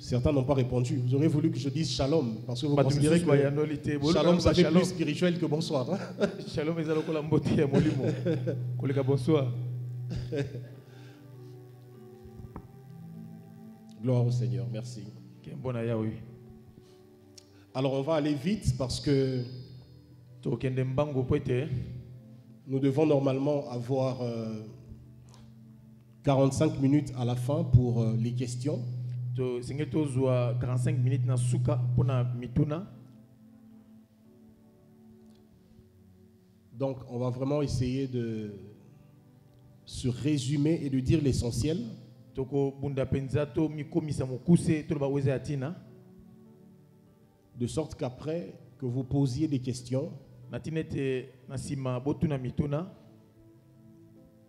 Certains n'ont pas répondu. Vous aurez voulu que je dise shalom, parce que vous considérez que shalom, ça fait plus spirituel que bonsoir. Hein? Shalom, bonsoir. Gloire au Seigneur, merci. Alors on va aller vite parce que nous devons normalement avoir 45 minutes à la fin pour les questions. 45 minutes na suka pona mituna. Donc on va vraiment essayer de se résumer et de dire l'essentiel. De sorte qu'après que vous posiez des questions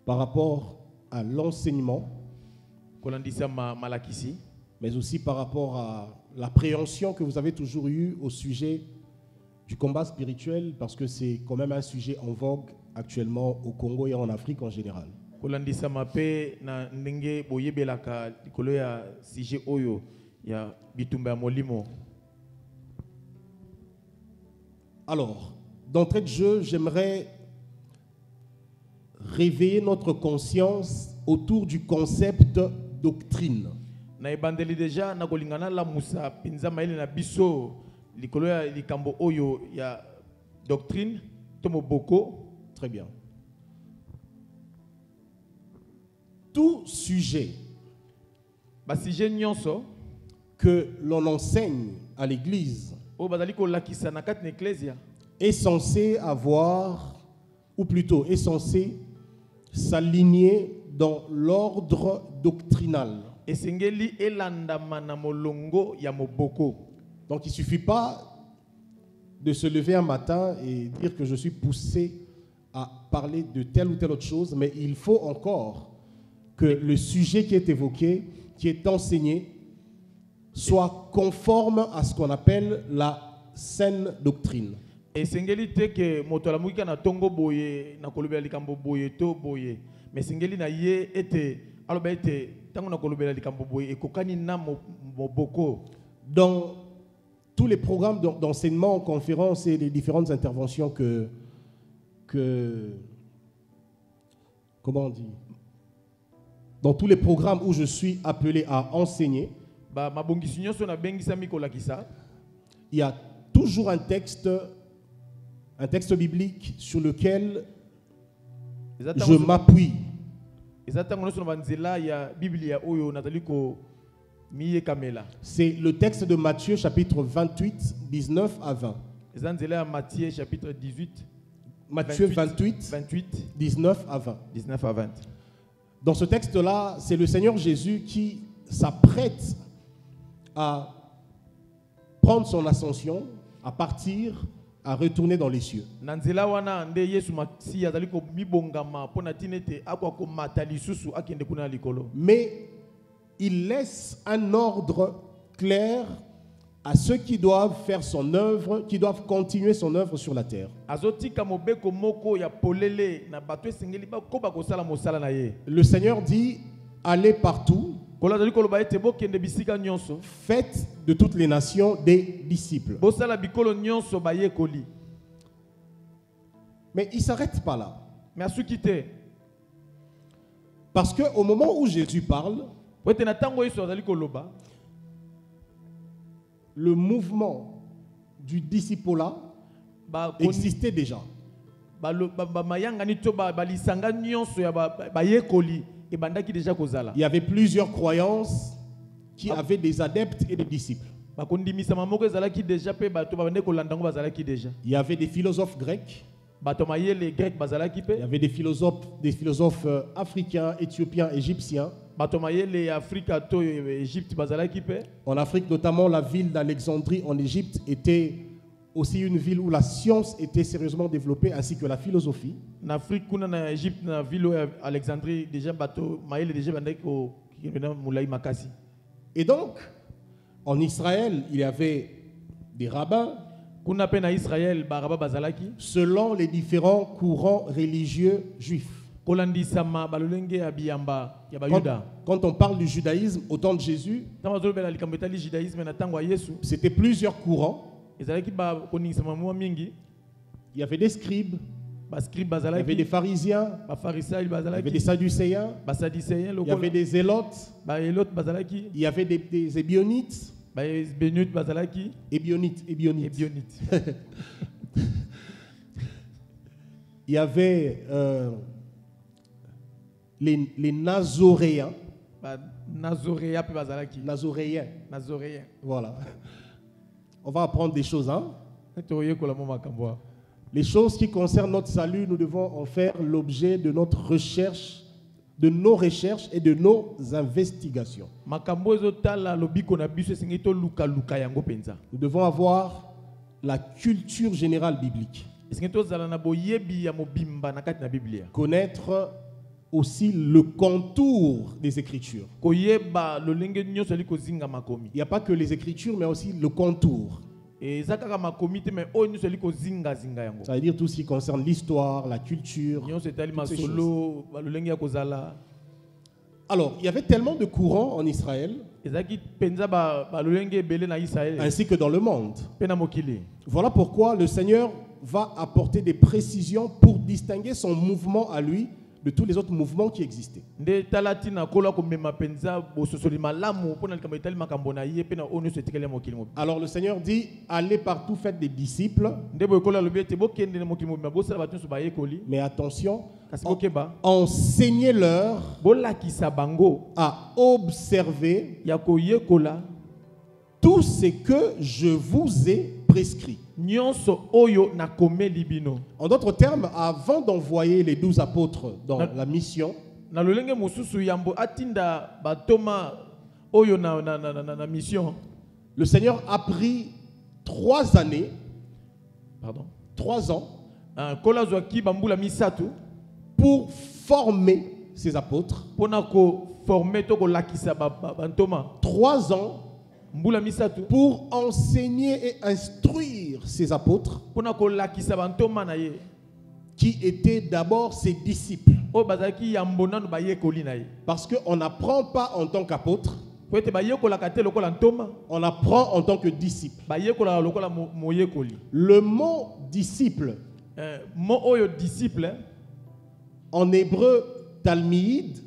par rapport à l'enseignement, mais aussi par rapport à l'appréhension que vous avez toujours eue au sujet du combat spirituel, parce que c'est quand même un sujet en vogue actuellement au Congo et en Afrique en général. Alors, d'entrée de jeu, j'aimerais réveiller notre conscience autour du concept doctrine. Très bien. Tout sujet que l'on enseigne à l'église est censé avoir, ou plutôt est censé s'aligner dans l'ordre doctrinal. Donc il ne suffit pas de se lever un matin et dire que je suis poussé à parler de telle ou telle autre chose, mais il faut encore que le sujet qui est évoqué, qui est enseigné, soit conforme à ce qu'on appelle la saine doctrine. Et singeli te que motolamuka na tongo boye na kolobela likambo boye to boye mais singeli na ye ete aloba ete tango na kolobela likambo boye ekokani na moboko. Dans tous les programmes d'enseignement, conférences et les différentes interventions que comment on dit, dans tous les programmes où je suis appelé à enseigner, il y a toujours un texte biblique sur lequel je m'appuie. C'est le texte de Matthieu chapitre 28, 19 à 20. Matthieu chapitre 18. Matthieu 28, 19 à 20. 19 à 20. Dans ce texte-là, c'est le Seigneur Jésus qui s'apprête à prendre son ascension, à partir, à retourner dans les cieux. Mais il laisse un ordre clair à ceux qui doivent faire son œuvre, qui doivent continuer son œuvre sur la terre. Le Seigneur dit, allez partout, faites de toutes les nations des disciples. Mais il ne s'arrête pas là. Parce qu'au moment où Jésus parle, le mouvement du discipulat existait déjà. Il y avait plusieurs croyances qui avaient des adeptes et des disciples. Il y avait des philosophes grecs. Il y avait des philosophes africains, éthiopiens, égyptiens. En Afrique, notamment, la ville d'Alexandrie en Égypte était aussi une ville où la science était sérieusement développée, ainsi que la philosophie. Et donc, en Israël, il y avait des rabbins selon les différents courants religieux juifs. Polandisama balolenge ya biyamba ya Quand, bayuda. quand on parle du judaïsme au temps de Jésus, Tama zolobela likambo etali judaïsme na tango ya Yesu. c'était plusieurs courants. Ezalaki ba koningisama mwa mingi. Il y avait des scribes, Ba scribe il y avait bazalaki. des pharisiens, Ba pharisai il y avait des bazalaki. sadducéens, Ba sadducéens il y avait lokola. des zélotes, Ba elot bazalaki. il y avait des ébionites. Ba benut bazalaki. Ébionites. Ebionite. Il y avait les Nazoréens. Ba nazoréa pe bazalaki. Nazoréens, Nazoréen. voilà. On va apprendre des choses, hein. Toye kola mo makambo. Les choses qui concernent notre salut, nous devons en faire l'objet de notre recherche, de nos recherches et de nos investigations. Makambo ezotala lobiko na biso esengi to luka luka yango penza. Nous devons avoir la culture générale biblique. Esengi to zala na boyebi ya mobimba na kati na Biblia. Connaître aussi le contour des Écritures. Koyeba lolenge nyonso ali kozinga makomi. Il n'y a pas que les Écritures, mais aussi le contour. Et zakaka makomi te mais o nyonso ali kozinga zinga yango. Ça veut dire tout ce qui concerne l'histoire, la culture. Nyonso etali toutes ces masolo lolenge ya kozala. Alors, il y avait tellement de courants en Israël, Ezaki penza ba lolenge ebele na Israël. ainsi que dans le monde. Pe na mokili. Voilà pourquoi le Seigneur va apporter des précisions pour distinguer son mouvement à lui de tous les autres mouvements qui existaient. Nde talati na kola ko mema penza bososoli malamu pona likambo etali makambo na ye pe na o nyonso etikali ya mokili mo. Alors le Seigneur dit, allez partout, faites des disciples, Nde boye kola lobi ete bokende na mokili mo bosala bato nyonso bayekoli. mais attention, Kasi bokeba enseignez-leur bolakisa bango à observer ya koyekola tout ce que je vous ai prescrit. nyonso oyo na komeli bino. En d'autres termes, avant d'envoyer les 12 apôtres dans la mission, Na lolenge mosusu yambo atinda batoma oyo na mission. le Seigneur a pris 3 années, Pardon. 3 ans, Kola zwaki bambula misatu pour former ces apôtres. pona ko former to ko lakisa bantoma. 3 ans Mbula misatu pour enseigner et instruire ces apôtres pona ko lakisa bantoma na ye. qui étaient d'abord ses disciples. O bazaki yambona no bayekoli na ye. Parce qu'on n'apprend pas en tant qu'apôtre, Po ete bayekola kate lokola ntoma, on apprend en tant que disciple. bayekola lokola moyekoli. Le mot disciple, Mo oyo disciple en hébreu, talmid,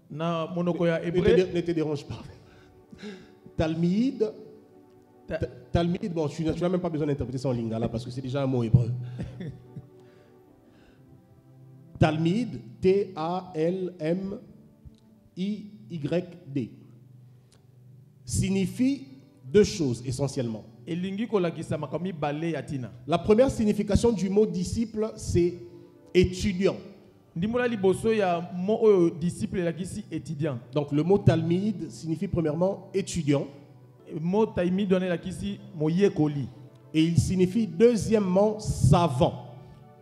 na monoko ya hébreu. ne te dérange pas. Talmid, talmid, bon, tu n'as même pas besoin d'interpréter ça en lingala parce que c'est déjà un mot hébreu. Talmid, T-A-L-M-I-Y-D, signifie 2 choses essentiellement. Elingi kolakisa makomi bale ya tina. La première signification du mot disciple, c'est étudiant. Ndimola liboso ya mo oyo disciple lakisi étudiant. Donc le mot talmid signifie premièrement étudiant Mo taimi donné lakisi moyekoli. et il signifie deuxièmement savant.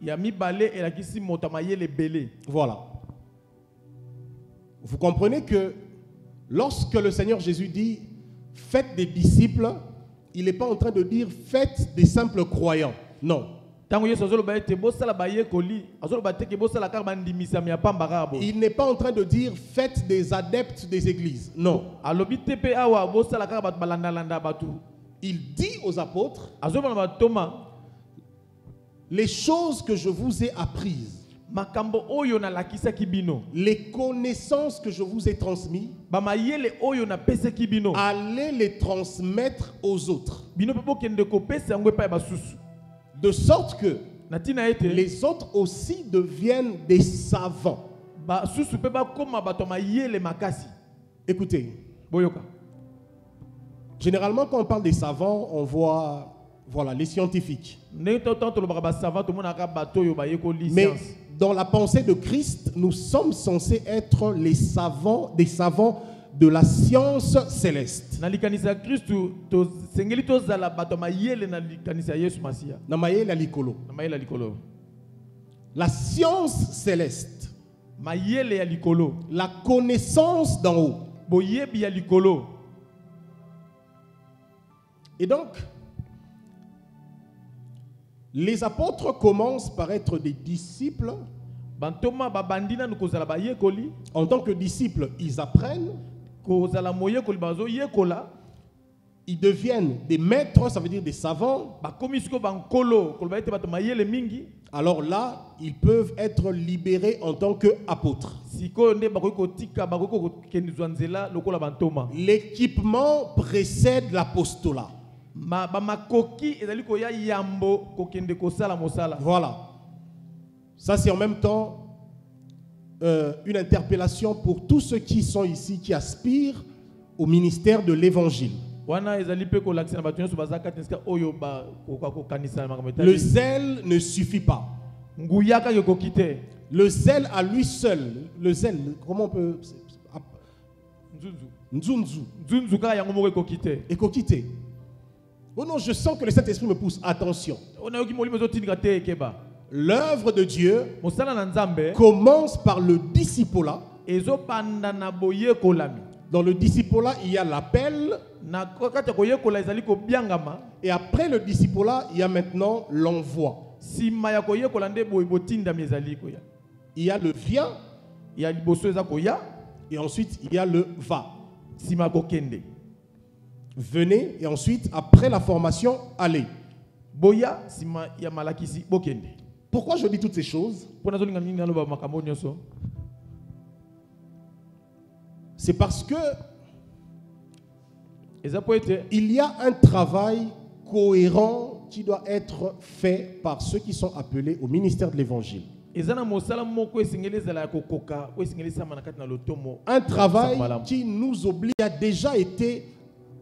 Ya mi bale elakisi motamaye le belé. Voilà. Vous comprenez que lorsque le Seigneur Jésus dit faites des disciples, il n'est pas en train de dire faites des simples croyants. Non. Tango yeso zolo ba ete bosala bayekoli, azolo ba teke bosala kar bandimisa mi apamba bo. Il n'est pas en train de dire faites des adeptes des églises. Non. Alobi tepe awa bosala kar bat balanda landa batu. Il dit aux apôtres, Azolo ba toma les choses que je vous ai apprises, makambo oyo na lakisa kibino. les connaissances que je vous ai transmises, Ba mayele oyo na pese kibino. allez les transmettre aux autres. Bino pe bokende ko pesa ngwe pa ba susu. De sorte que Na tina ete les autres aussi deviennent des savants. ba susu pe ba koma bato mayele makasi. Écoutez, Boyoka. généralement quand on parle des savants, on voit voilà, les scientifiques. Ne to tanto lo ba savant to mona ka bato yo ba yekoli Mais science. dans la pensée de Christ, nous sommes censés être les savants, des savants de la science céleste. Na likanisa Kristu to sengeli to zala bato mayele na likanisa Yesu Masia. Namaye la likolo. Na mayele ya likolo. La science céleste, Mayele ya likolo. la connaissance d'en haut. Boyebi ya likolo. Et donc, les apôtres commencent par être des disciples bantoma babandina nukozala bayekoli En tant que disciples, ils apprennent, kozala moyekoli bazo yekola ils deviennent des maîtres, ça veut dire des savants. bakomi siko bankolo koloba ete bato mayele mingi Alors là, ils peuvent être libérés en tant qu'apôtres. sikoyo nde bakoki kotika bakoki kokende zwa nzela lokola bantoma L'équipement précède l'apostolat. bamakoki ezali koya yambo kokende kosala mosala. Voilà. Ça, c'est en même temps une interpellation pour tous ceux qui sont ici, qui aspirent au ministère de l'Évangile. wana ezali pe kolakisa na bato nyonso bazaka teska oyo ba kokanisa makambo Le zèle ne suffit pas. nguyaka yokoki te Le zèle à lui seul, le zèle, comment on peut... Nzunzu. nzunzu kaka yango moko ekoki te Et kokite. Oh non, je sens que le Saint-Esprit me pousse. Attention. onayoki molimo ezotindika te ekeba L'œuvre de Dieu mosala na nzambe commence par le discipolat. ezobanda na boyekolami. Dans le discipolat, il y a l'appel. Na kati ya koyekola ezali kobiangama Et après le discipolat, il y a maintenant l'envoi. nsima ya koyekola nde boye botindami ezali koya Il y a le viens ya liboso eza koya et ensuite il y a le va. nsima ya kokende Venez et ensuite, après la formation, allez. boya nsima ya malakisi bokende. Pourquoi je dis toutes ces choses? Mpo nazolinga nini naloba makambo nyonso C'est parce que eza po ete il y a un travail cohérent qui doit être fait par ceux qui sont appelés au ministère de l'Évangile. eza na mosala moko esengeli ezala ya kokoka oyo esengeli esama na kati na lotomo. Un travail qui nous oblige, a déjà été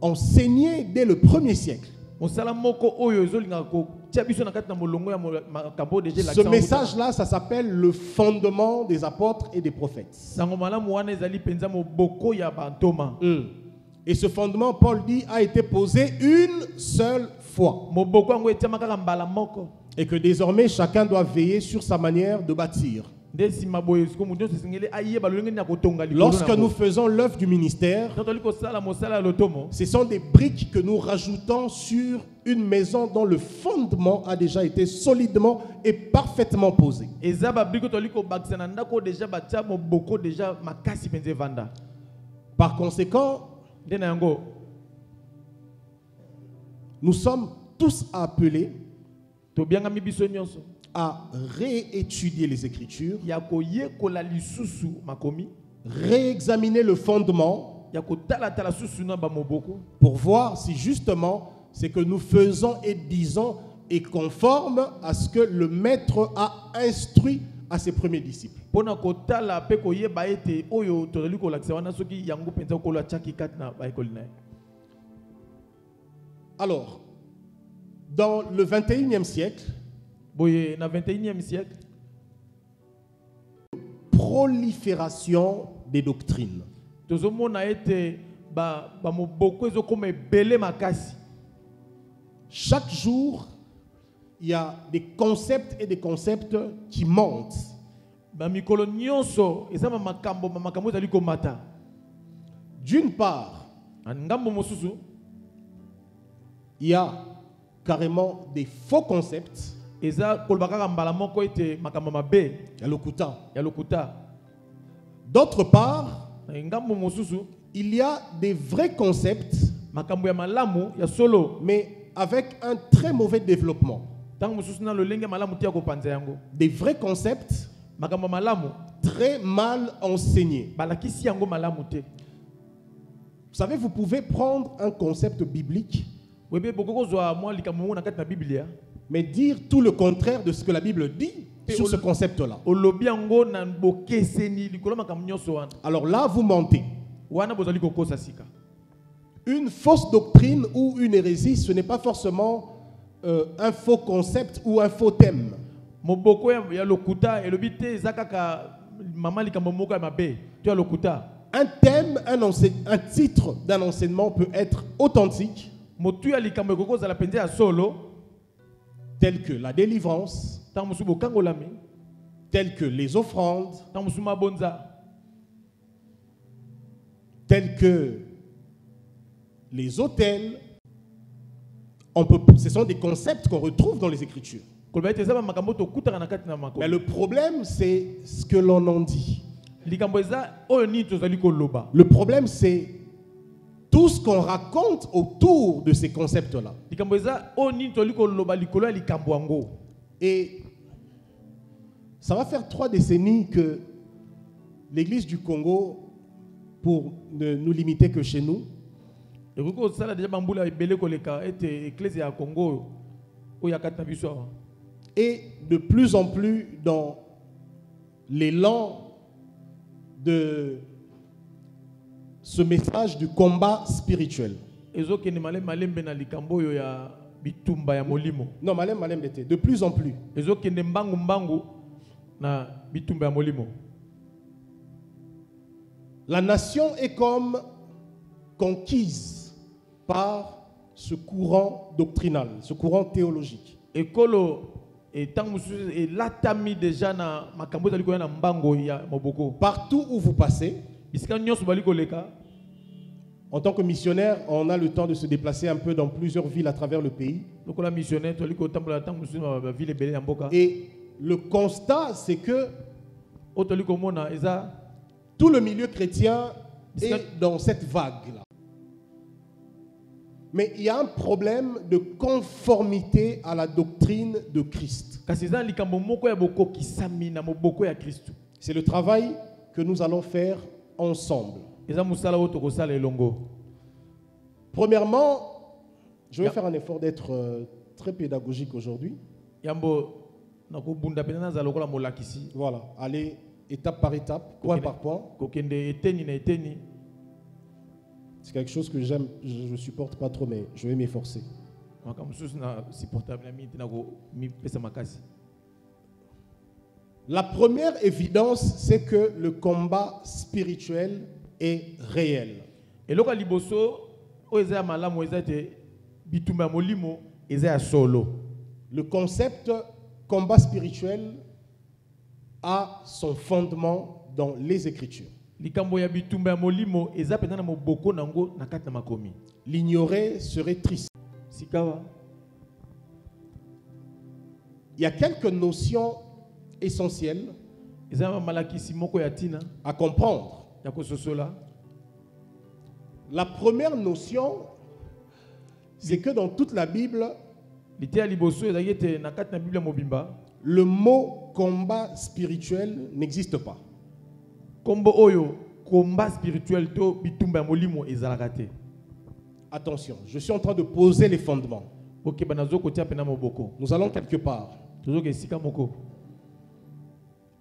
enseigné dès le 1er siècle. mosala moko oyo ezolinga kotia biso na kati na molongo ya makambo déjà Ce message-là, ça s'appelle le fondement des apôtres et des prophètes. sango malamu wana ezali penza moboko ya bantoma. Et ce fondement, Paul dit, a été posé une seule fois. Moboko yango etiama kaka mbala moko. Et que désormais, chacun doit veiller sur sa manière de bâtir. Lorsque nous faisons l'œuvre du ministère, ce sont des briques que nous rajoutons sur une maison dont le fondement a déjà été solidement et parfaitement posé. Par conséquent, nous sommes tous appelés à réétudier les Écritures, réexaminer le fondement pour voir si justement ce que nous faisons et disons est conforme à ce que le Maître a instruit à ses premiers disciples. Alors, dans le 21e siècle, prolifération des doctrines. Chaque jour, il y a des concepts et des concepts qui montent. D'une part, il y a carrément des faux concepts. Il y a l'okuta. D'autre part, il y a des vrais concepts, mais avec un très mauvais développement. Des vrais concepts très mal enseignés. Vous savez, vous pouvez prendre un concept biblique, mais dire tout le contraire de ce que la Bible dit sur ce concept-là. Alors là, vous mentez. Une fausse doctrine ou une hérésie, ce n'est pas forcément un faux concept ou un faux thème. Un thème, un titre d'un enseignement peut être authentique, tel que la délivrance, tel que les offrandes, tel que les autels. Ce sont des concepts qu'on retrouve dans les Écritures. Mais le problème, c'est ce que l'on en dit. Le problème, c'est tout ce qu'on raconte autour de ces concepts-là. Et ça va faire 3 décennies que l'Église du Congo, pour ne nous limiter que chez nous, et de plus en plus dans l'élan de ce message du combat spirituel. Non, malem était de plus en plus. La nation est comme conquise par ce courant doctrinal, ce courant théologique. Partout où vous passez, en tant que missionnaire, on a le temps de se déplacer un peu dans plusieurs villes à travers le pays. Et le constat, c'est que tout le milieu chrétien est dans cette vague-là. Mais il y a un problème de conformité à la doctrine de Christ. C'est le travail que nous allons faire ensemble. Premièrement, je vais faire un effort d'être très pédagogique aujourd'hui. Voilà, aller étape par étape, point par point. C'est quelque chose que j'aime, je ne supporte pas trop, mais je vais m'efforcer. La première évidence, c'est que le combat spirituel est réel. Le concept combat spirituel a son fondement dans les Écritures. L'ignorer serait triste. Il y a quelques notions essentielles à comprendre. La première notion, c'est que dans toute la Bible, le mot combat spirituel n'existe pas. Attention, je suis en train de poser les fondements. Nous allons quelque part.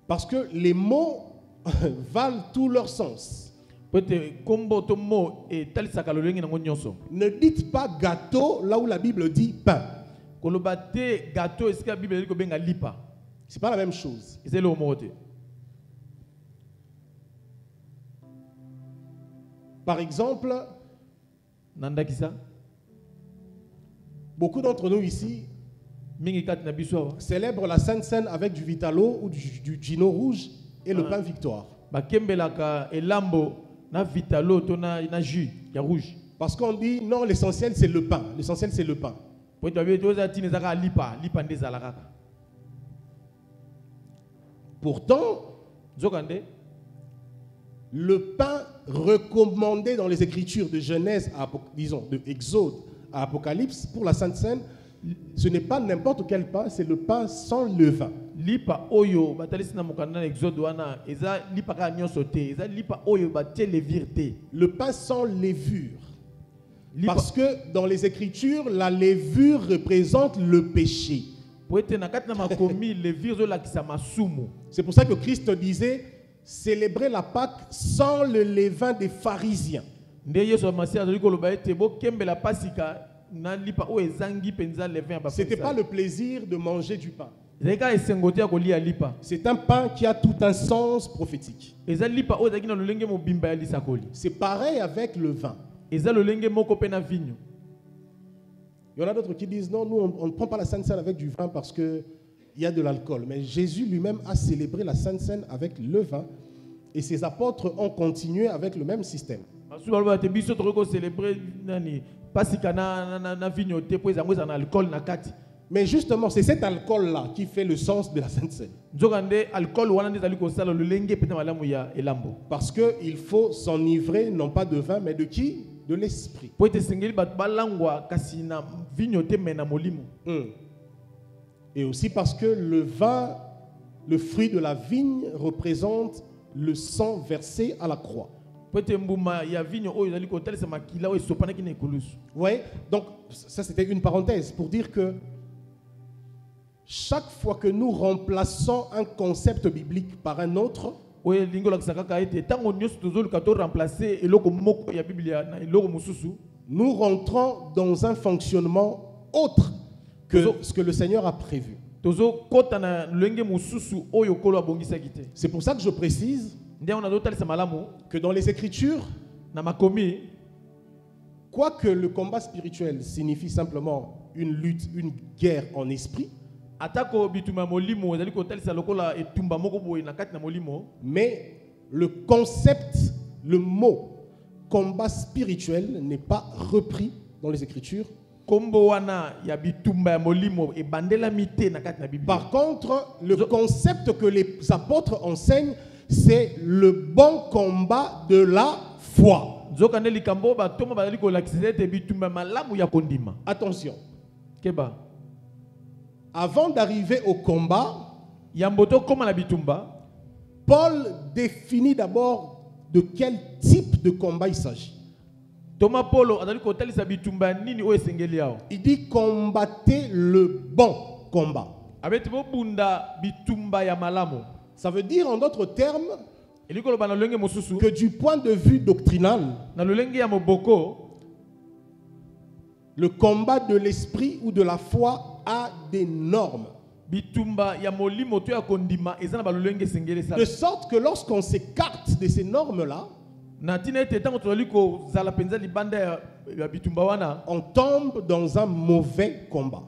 Parce que les mots valent tout leur sens. Ne dites pas gâteau là où la Bible dit pain. C'est pas la même chose. Par exemple, beaucoup d'entre nous ici célèbrent la Sainte Seine avec du Vitalo ou du Gino rouge et le pain Victoire. Parce qu'on dit non, l'essentiel c'est le pain. L'essentiel c'est le pain. Pourtant, le pain recommandé dans les Écritures de Genèse à, disons, de Exode à Apocalypse pour la Sainte Seine, ce n'est pas n'importe quel pain, c'est le pain sans levain. Le pain sans levure. Parce que dans les Écritures, la levure représente le péché. C'est pour ça que Christ disait célébrer la Pâque sans le levain des pharisiens. C'était pas le plaisir de manger du pain. C'est un pain qui a tout un sens prophétique. C'est pareil avec le vin. Il y en a d'autres qui disent non, nous on ne prend pas la Sainte Seine avec du vin parce qu'il y a de l'alcool. Mais Jésus lui-même a célébré la Sainte Seine avec le vin et ses apôtres ont continué avec le même système. Mais justement, c'est cet alcool-là qui fait le sens de la Sainte Seine. Parce qu'il faut s'enivrer non pas de vin, mais de qui? De l'esprit. Et aussi parce que le vin, le fruit de la vigne, représente le sang versé à la croix. Ouais, donc ça c'était une parenthèse pour dire que chaque fois que nous remplaçons un concept biblique par un autre, nous rentrons dans un fonctionnement autre que ce que le Seigneur a prévu. C'est pour ça que je précise que dans les Écritures, quoique le combat spirituel signifie simplement une lutte, une guerre en esprit, mais le concept, le mot combat spirituel n'est pas repris dans les Écritures. Par contre, le concept que les apôtres enseignent, c'est le bon combat de la foi. Attention. Avant d'arriver au combat, Paul définit d'abord de quel type de combat il s'agit. Il dit combattez le bon combat. Ça veut dire en d'autres termes que du point de vue doctrinal, le combat de l'esprit ou de la foi a des normes. De sorte que lorsqu'on s'écarte de ces normes-là, on tombe dans un mauvais combat.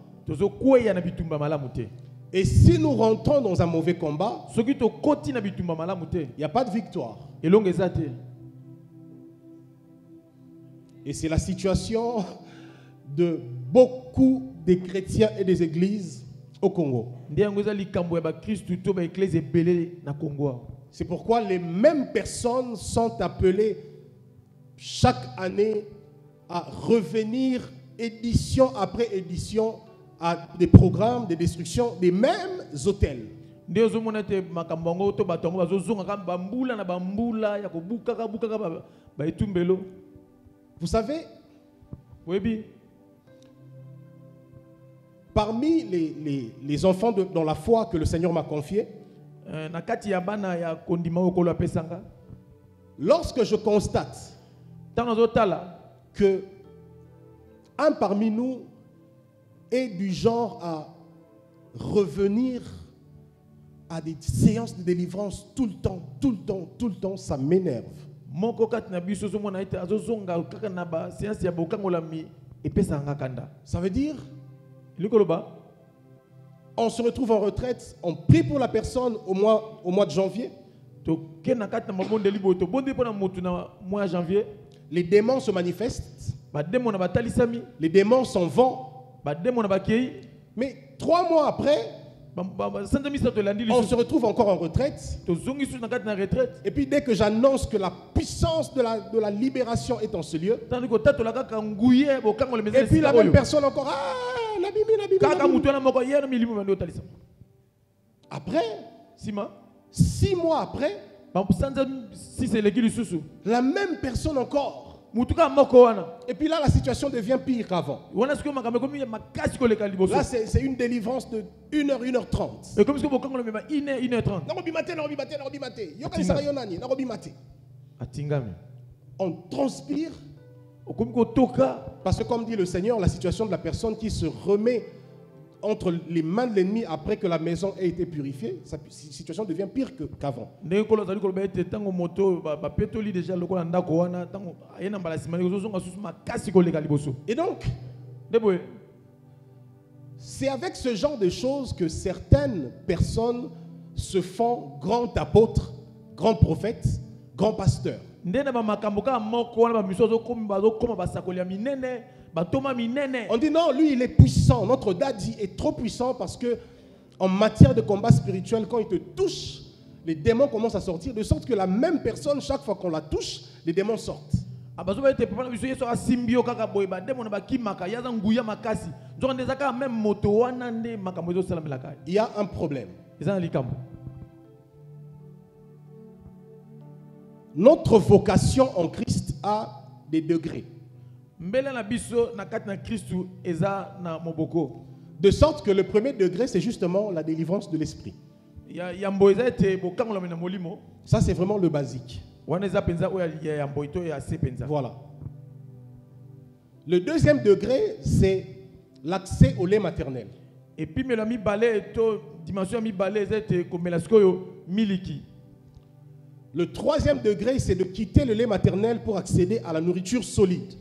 Et si nous rentrons dans un mauvais combat, il n'y a pas de victoire. Et c'est la situation de beaucoup des chrétiens et des églises au Congo. C'est pourquoi les mêmes personnes sont appelées chaque année à revenir édition après édition à des programmes de destruction des mêmes hôtels. Vous savez, parmi les enfants dans la foi que le Seigneur m'a confiés, lorsque je constate que un parmi nous est du genre à revenir à des séances de délivrance tout le temps, ça m'énerve. Ça veut dire, on se retrouve en retraite, on prie pour la personne au mois de janvier. Les démons se manifestent. Les démons s'en vont. Mais 3 mois après, on se retrouve encore en retraite. Et puis dès que j'annonce que la puissance de la libération est en ce lieu, et puis la même personne encore, la Bible. Après, 6 mois après, la même personne encore. Et puis là, la situation devient pire qu'avant. Là, c'est une délivrance de 1h, 1h30. On transpire. Parce que comme dit le Seigneur, la situation de la personne qui se remet entre les mains de l'ennemi après que la maison ait été purifiée, sa situation devient pire qu'avant. Et donc, c'est avec ce genre de choses que certaines personnes se font grands apôtres, grands prophètes, grands pasteurs. On dit non, lui il est puissant. Notre daddy est trop puissant parce que en matière de combat spirituel, quand il te touche, les démons commencent à sortir, de sorte que la même personne, chaque fois qu'on la touche, les démons sortent. Il y a un problème. Notre vocation en Christ a des degrés. De sorte que le premier degré, c'est justement la délivrance de l'esprit. Ça, c'est vraiment le basique. Voilà. Le deuxième degré, c'est l'accès au lait maternel. Et puis, le troisième degré, c'est de quitter le lait maternel pour accéder à la nourriture solide.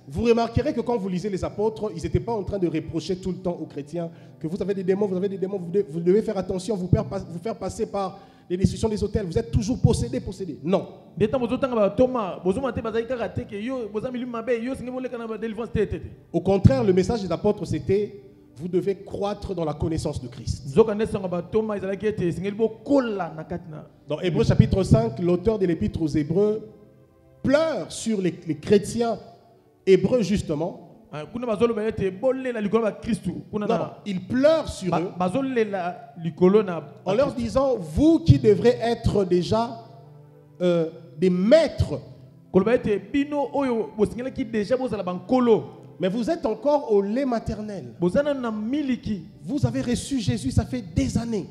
Vous remarquerez que quand vous lisez les apôtres, ils n'étaient pas en train de reprocher tout le temps aux chrétiens que vous avez des démons, vous devez faire attention, vous faire passer par les destructions des hôtels, vous êtes toujours possédés. Non. Au contraire, le message des apôtres, c'était: vous devez croître dans la connaissance de Christ. Dans Hébreux chapitre 5, l'auteur de l'épître aux Hébreux pleure sur les chrétiens hébreux justement. Non, il pleure sur eux en leur disant: vous qui devrez être déjà des maîtres, mais vous êtes encore au lait maternel. Vous avez reçu Jésus, ça fait des années.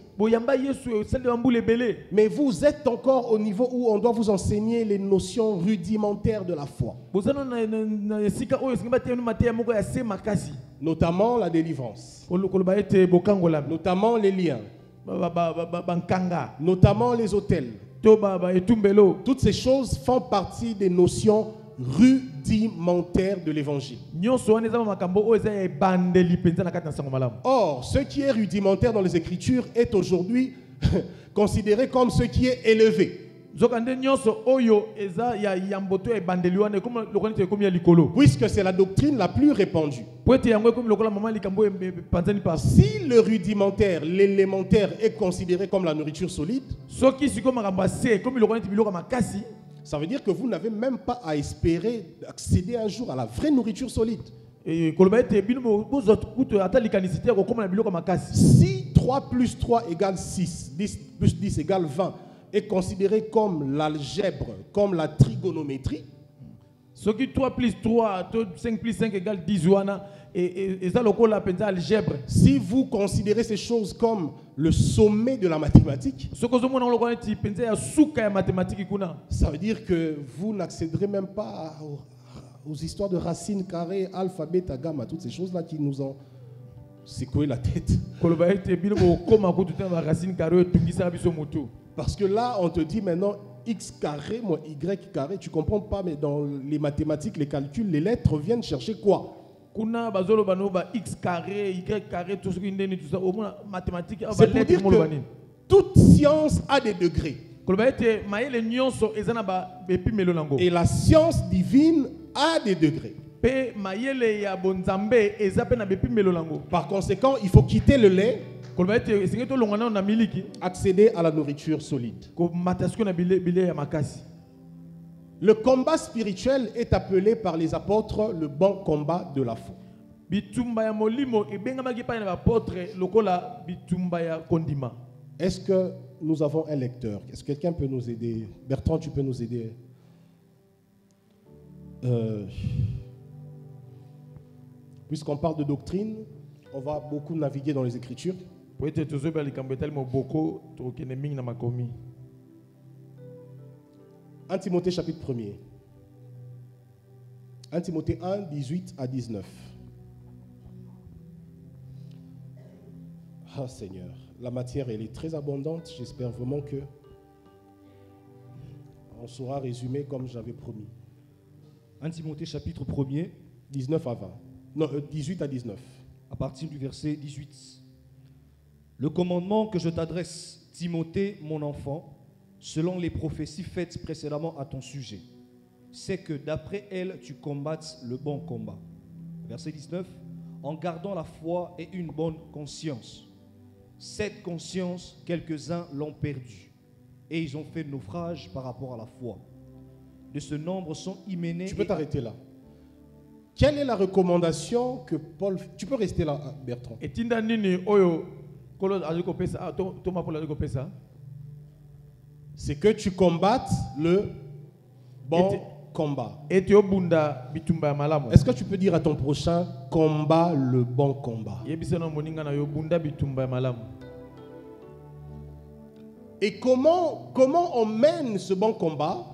Mais vous êtes encore au niveau où on doit vous enseigner les notions rudimentaires de la foi. Notamment la délivrance. Notamment les liens. Notamment les autels. Toutes ces choses font partie des notions rudimentaire de l'évangile. Or, ce qui est rudimentaire dans les Écritures est aujourd'hui considéré comme ce qui est élevé. Puisque c'est la doctrine la plus répandue. Si le rudimentaire, l'élémentaire est considéré comme la nourriture solide, ça veut dire que vous n'avez même pas à espérer accéder un jour à la vraie nourriture solide. Si 3 plus 3 égale 6, 10 plus 10 égale 20, est considéré comme l'algèbre, comme la trigonométrie, Ce qui 3 plus 3, 5 plus 5 égale 10 et ça le algèbre. Si vous considérez ces choses comme le sommet de la mathématique, ça veut dire que vous n'accéderez même pas aux histoires de racines carrées, alpha, bêta, gamma, toutes ces choses-là qui nous ont secoué la tête. Parce que là, on te dit maintenant x carré moins y carré, tu ne comprends pas, mais dans les mathématiques, les calculs, les lettres viennent chercher quoi? X carré, Y carré, tout ce qui est mathématique. C'est pour dire que toute science a des degrés. Et la science divine a des degrés. Par conséquent, il faut quitter le lait, accéder à la nourriture solide. Le combat spirituel est appelé par les apôtres le bon combat de la foi. Est-ce que nous avons un lecteur? Est-ce que quelqu'un peut nous aider? Bertrand, tu peux nous aider? Puisqu'on parle de doctrine, on va beaucoup naviguer dans les Écritures. 1 Timothée chapitre 1er. 1 Timothée 1, 18 à 19. Ah Seigneur, la matière elle est très abondante. J'espère vraiment que on saura résumer comme j'avais promis. 1 Timothée chapitre 1er. 19 à 20. Non, 18 à 19. À partir du verset 18. Le commandement que je t'adresse Timothée, mon enfant, selon les prophéties faites précédemment à ton sujet, c'est que d'après elles, tu combattes le bon combat. Verset 19. En gardant la foi et une bonne conscience. Cette conscience, quelques-uns l'ont perdue. Et ils ont fait naufrage par rapport à la foi. De ce nombre sont hyménés. Tu peux t'arrêter là. Quelle est la recommandation que Paul... Tu peux rester là, Bertrand. C'est que tu combattes le bon combat. Est-ce que tu peux dire à ton prochain, combat le bon combat? Et comment on mène ce bon combat?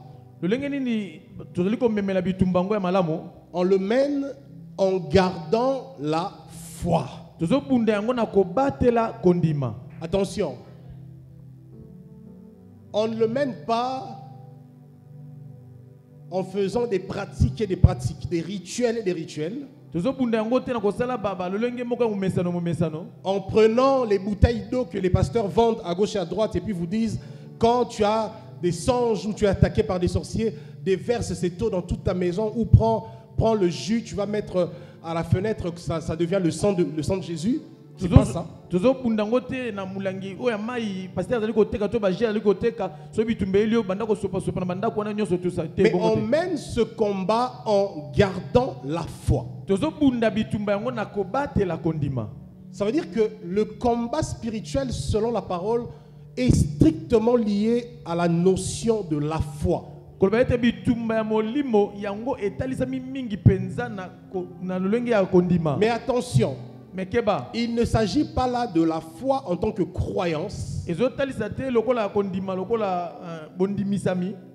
On le mène en gardant la foi. Attention. On ne le mène pas en faisant des pratiques et des pratiques, des rituels et des rituels. En prenant les bouteilles d'eau que les pasteurs vendent à gauche et à droite et puis vous disent, quand tu as des songes ou tu es attaqué par des sorciers, déverse cette eau dans toute ta maison ou prends le jus, tu vas mettre à la fenêtre, que ça devient le sang de Jésus. C'est pas ça. Mais on mène ce combat en gardant la foi. Ça veut dire que le combat spirituel selon la parole est strictement lié à la notion de la foi. Mais attention, il ne s'agit pas là de la foi en tant que croyance. Il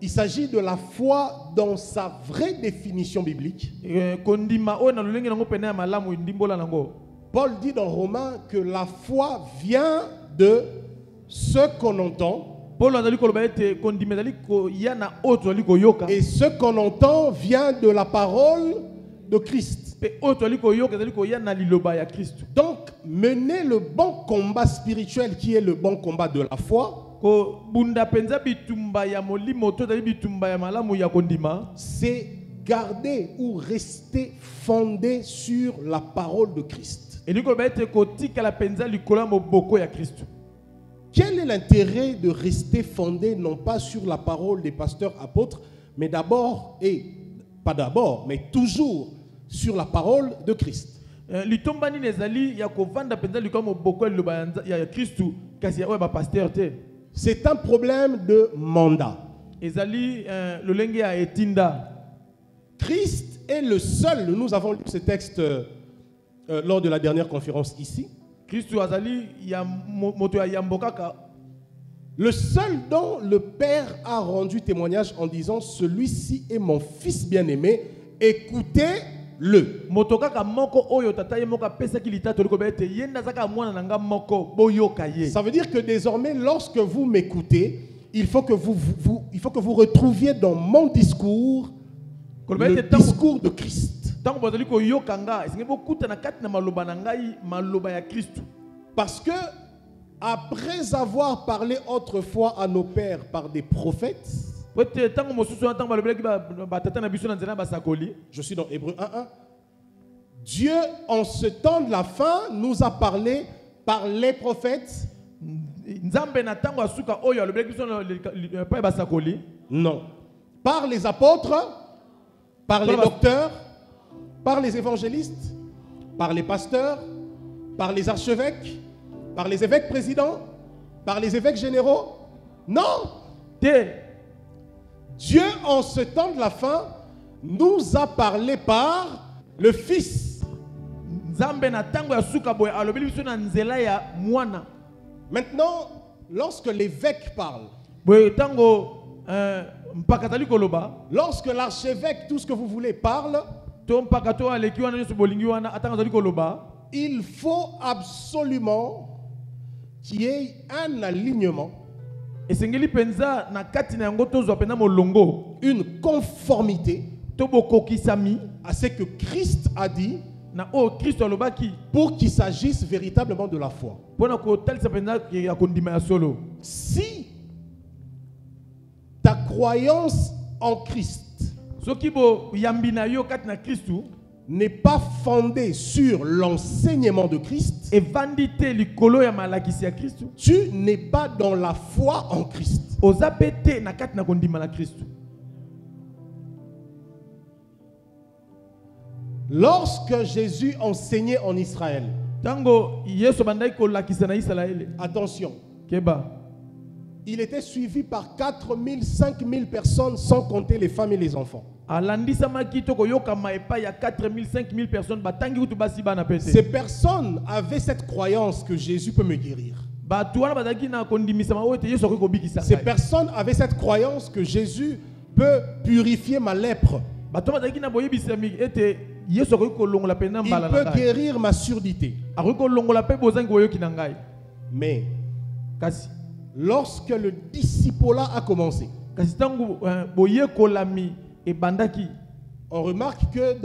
s'agit de la foi dans sa vraie définition biblique. Paul dit dans Romains que la foi vient de ce qu'on entend. Et ce qu'on entend vient de la parole de Christ. Donc, mener le bon combat spirituel qui est le bon combat de la foi, c'est garder ou rester fondé sur la parole de Christ. Quel est l'intérêt de rester fondé non pas sur la parole des pasteurs apôtres, mais d'abord, et pas d'abord, mais toujours sur la parole de Christ? C'est un problème de mandat. Christ est le seul, nous avons lu ce texte lors de la dernière conférence ici. Le seul dont le Père a rendu témoignage en disant, celui-ci est mon fils bien-aimé, écoutez-le. Ça veut dire que désormais, lorsque vous m'écoutez, il faut que vous retrouviez dans mon discours le discours de Christ. Parce que après avoir parlé autrefois à nos pères par des prophètes, je suis dans Hébreux 1:1, Dieu en ce temps de la fin nous a parlé par les prophètes. Non. Par les apôtres, par les docteurs, par les évangélistes, par les pasteurs, par les archevêques, par les évêques présidents, par les évêques généraux. Non. Dieu, en ce temps de la fin, nous a parlé par le Fils. Maintenant, lorsque l'évêque parle, lorsque l'archevêque, tout ce que vous voulez, parle, il faut absolument qu'il y ait un alignement, une conformité à ce que Christ a dit na o Christ alobaki pour qu'il s'agisse véritablement de la foi. pona ko talisa penza ya kondima ya solo. Si ta croyance en Christ Soki bo yambi na yo kat na Christu n'est pas fondée sur l'enseignement de Christ, e vandite likolo ya malakisi ya Christu, tu n'es pas dans la foi en Christ. oza pete na kat na kondima na Christu. Lorsque Jésus enseignait en Israël, Tango Yesu bandai ko lakisa na Israeli. attention, Keba. il était suivi par 4000, 5000 personnes sans compter les femmes et les enfants. Alandisa makito ko yoka maepa ya 4000 5000 personnes batangi kutu basi bana pete. Ces personnes avaient cette croyance que Jésus peut me guérir. Batuana badaki na kondimisa ma ote Yesu ko bikisa. Ces personnes avaient cette croyance que Jésus peut purifier ma lèpre. Batoma badaki na boyebisa mi ete Yesu ko longola pena Il mbala peut na ngai. guérir ma surdité. Ako longola pe bozangi boyoki na ngai. Mais Kasi lorsque le discipolat a commencé, kasi tango boyekolami e bandaki. on remarque que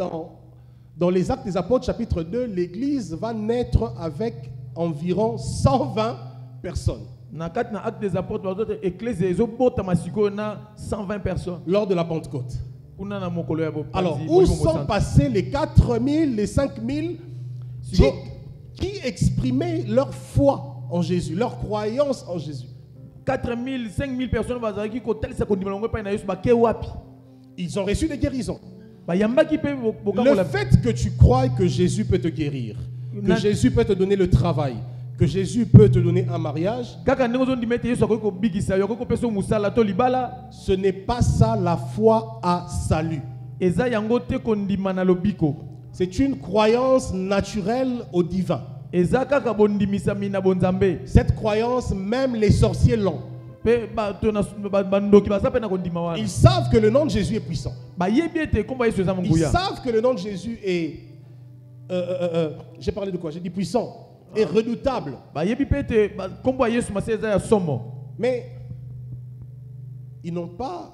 dans les Actes des Apôtres chapitre 2, l'Église va naître avec environ 120 personnes Na kat na acte des apôtres bazote église ezo bota masiko na 120 personnes. lors de la Pentecôte. Kuna na mokolo ya bo. Alors, où sont passés les 4000, les 5000 qui exprimaient leur foi en Jésus, leur croyance en Jésus? 4000 5000 personnes bazaki ko telisa kondima longo pa na Yesu ba ke wapi. Ils ont reçu des guérisons. Ba yambaki pe Le bokamola. fait que tu crois que Jésus peut te guérir, que Na- Jésus peut te donner le travail, que Jésus peut te donner un mariage, Kaka ndenge zo ndimete Yesu ko bigisa yo ko peso musala to libala ce n'est pas ça la foi à salut. eza yango te kondima na lobiko. C'est une croyance naturelle au divin. Eza kaka bondimisa mina bonzambe. Cette croyance, même les sorciers l'ont. Pe ba to na bandoki ba sape na kondima wana. Ils savent que le nom de Jésus est puissant. Ba yebi ete komba Yesu eza Ils munguya. savent que le nom de Jésus est... j'ai parlé de quoi? J'ai dit puissant et redoutable. Ba yebi pe ete komba Yesu mase eza ya somo. Mais ils n'ont pas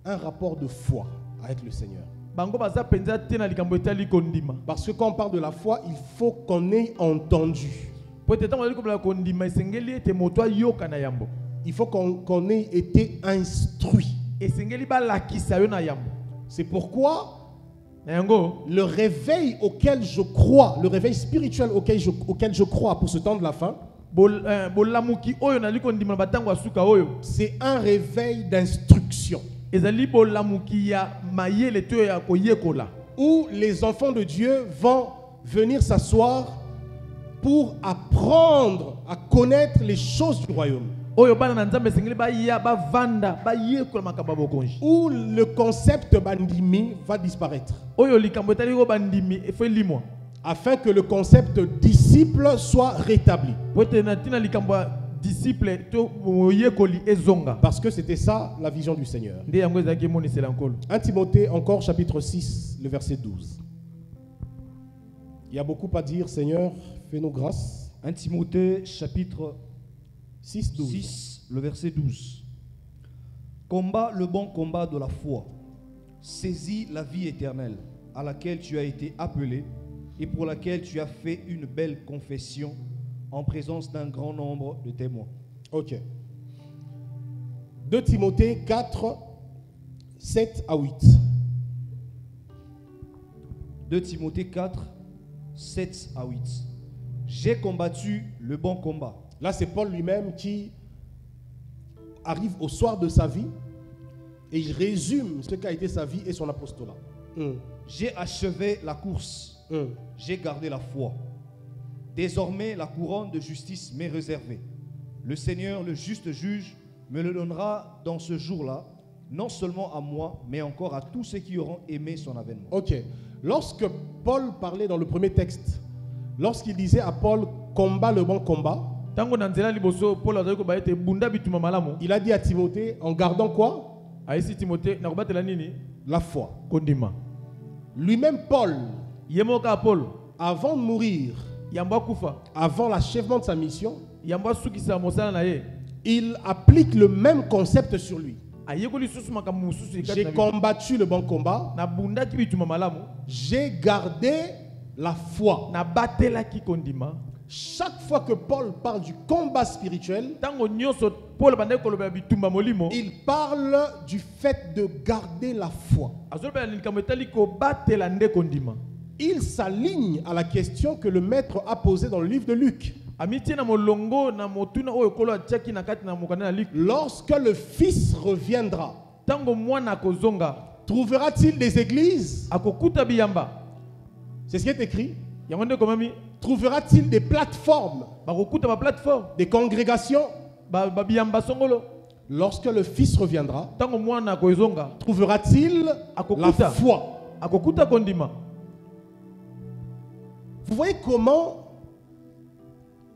un rapport de foi avec le Seigneur. Bango baza penza te na likambo etali kondima. Parce que quand on parle de la foi, il faut qu'on ait entendu. Po ete tango ali komla kondima esengeli ete moto ayoka na yambo. Il faut qu'on ait été instruit. Esengeli ba lakisa yo na yambo. C'est pourquoi Na yango le réveil auquel je crois, le réveil spirituel auquel je crois pour ce temps de la fin, bolamuki oyo na likondima batango asuka oyo. c'est un réveil d'instruction Ezali bolamuki ya mayele to ya koyekola. où les enfants de Dieu vont venir s'asseoir pour apprendre à connaître les choses du royaume. Oyo bana na nzambe esengeli ba ya ba vanda ba yekola makamba bokonji. Où le concept bandimi va disparaître, Oyo likambo etali ko bandimi efo limwa. afin que le concept disciple soit rétabli. Po ete na tina likambo ya disciple to yekoli ezonga. Parce que c'était ça la vision du Seigneur. Nde yango ezaki monisela nkolo. 1 Timothée, encore chapitre 6, le verset 12. Il y a beaucoup à dire, Seigneur, fais-nous grâce. 1 Timothée chapitre 6, 12. 6, le verset 12. Combat le bon combat de la foi. Saisis la vie éternelle à laquelle tu as été appelé et pour laquelle tu as fait une belle confession en présence d'un grand nombre de témoins. Ok. 2 Timothée 4, 7 à 8. 2 Timothée 4, 7 à 8. J'ai combattu le bon combat. Là, c'est Paul lui-même qui arrive au soir de sa vie et il résume ce qu'a été sa vie et son apostolat. J'ai achevé la course. J'ai gardé la foi. Désormais, la couronne de justice m'est réservée. Le Seigneur, le juste juge, me le donnera dans ce jour-là, non seulement à moi, mais encore à tous ceux qui auront aimé son avènement. Ok. Lorsque Paul parlait dans le premier texte, lorsqu'il disait à Paul, combat le bon combat, Tango na nzela liboso Paul azali ko ba ete bunda bituma malamu. il a dit à Timothée, en gardant quoi? Aisi Timothée na kobatela nini? La foi. Kondima. Lui-même, Paul, Yemoka Paul avant de mourir, yamba kufa. avant l'achèvement de sa mission, Yamba sukisa mosala na ye. il applique le même concept sur lui. Ayekoli susu makamu susu J'ai combattu le bon combat, na bunda ki bituma malamu. j'ai gardé la foi. na batela ki kondima. Chaque fois que Paul parle du combat spirituel, Tango nyonso Paul bande kolobela bitumba molimo. il parle du fait de garder la foi. Azolobela likambo etali ko batela nde kondima. Il s'aligne à la question que le maître a posée dans le livre de Luc. Amitié na molongo na motuna oyo kolo atiaki na kati na mokanda na Luc. Lorsque le Fils reviendra, Tango mwana kozonga trouvera-t-il des églises? akokuta biyamba. C'est ce qui est écrit. Yango nde komami Trouvera-t-il des plateformes, bakokuta ba plateforme des congrégations? ba biyamba songolo. Lorsque le Fils reviendra, Tango mwana kozonga trouvera-t-il la akokuta foi? akokuta kondima. Vous voyez comment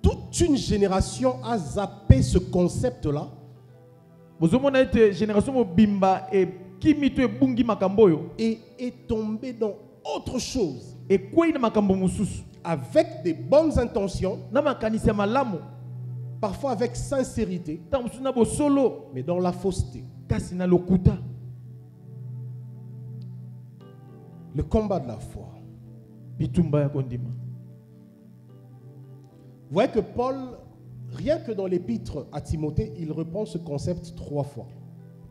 toute une génération a zappé ce concept-là Bozomona ete génération mobimba e kimito ebungi makambo yo et est tombé dans autre chose e kwei na makambo mususu avec des bonnes intentions, na makanisi ya malamu parfois avec sincérité, tango mususu na bosolo mais dans la fausseté. kasi na lokuta. Le combat de la foi. Bitumba ya kondima. Vous voyez que Paul, rien que dans l'épître à Timothée, il reprend ce concept 3 fois.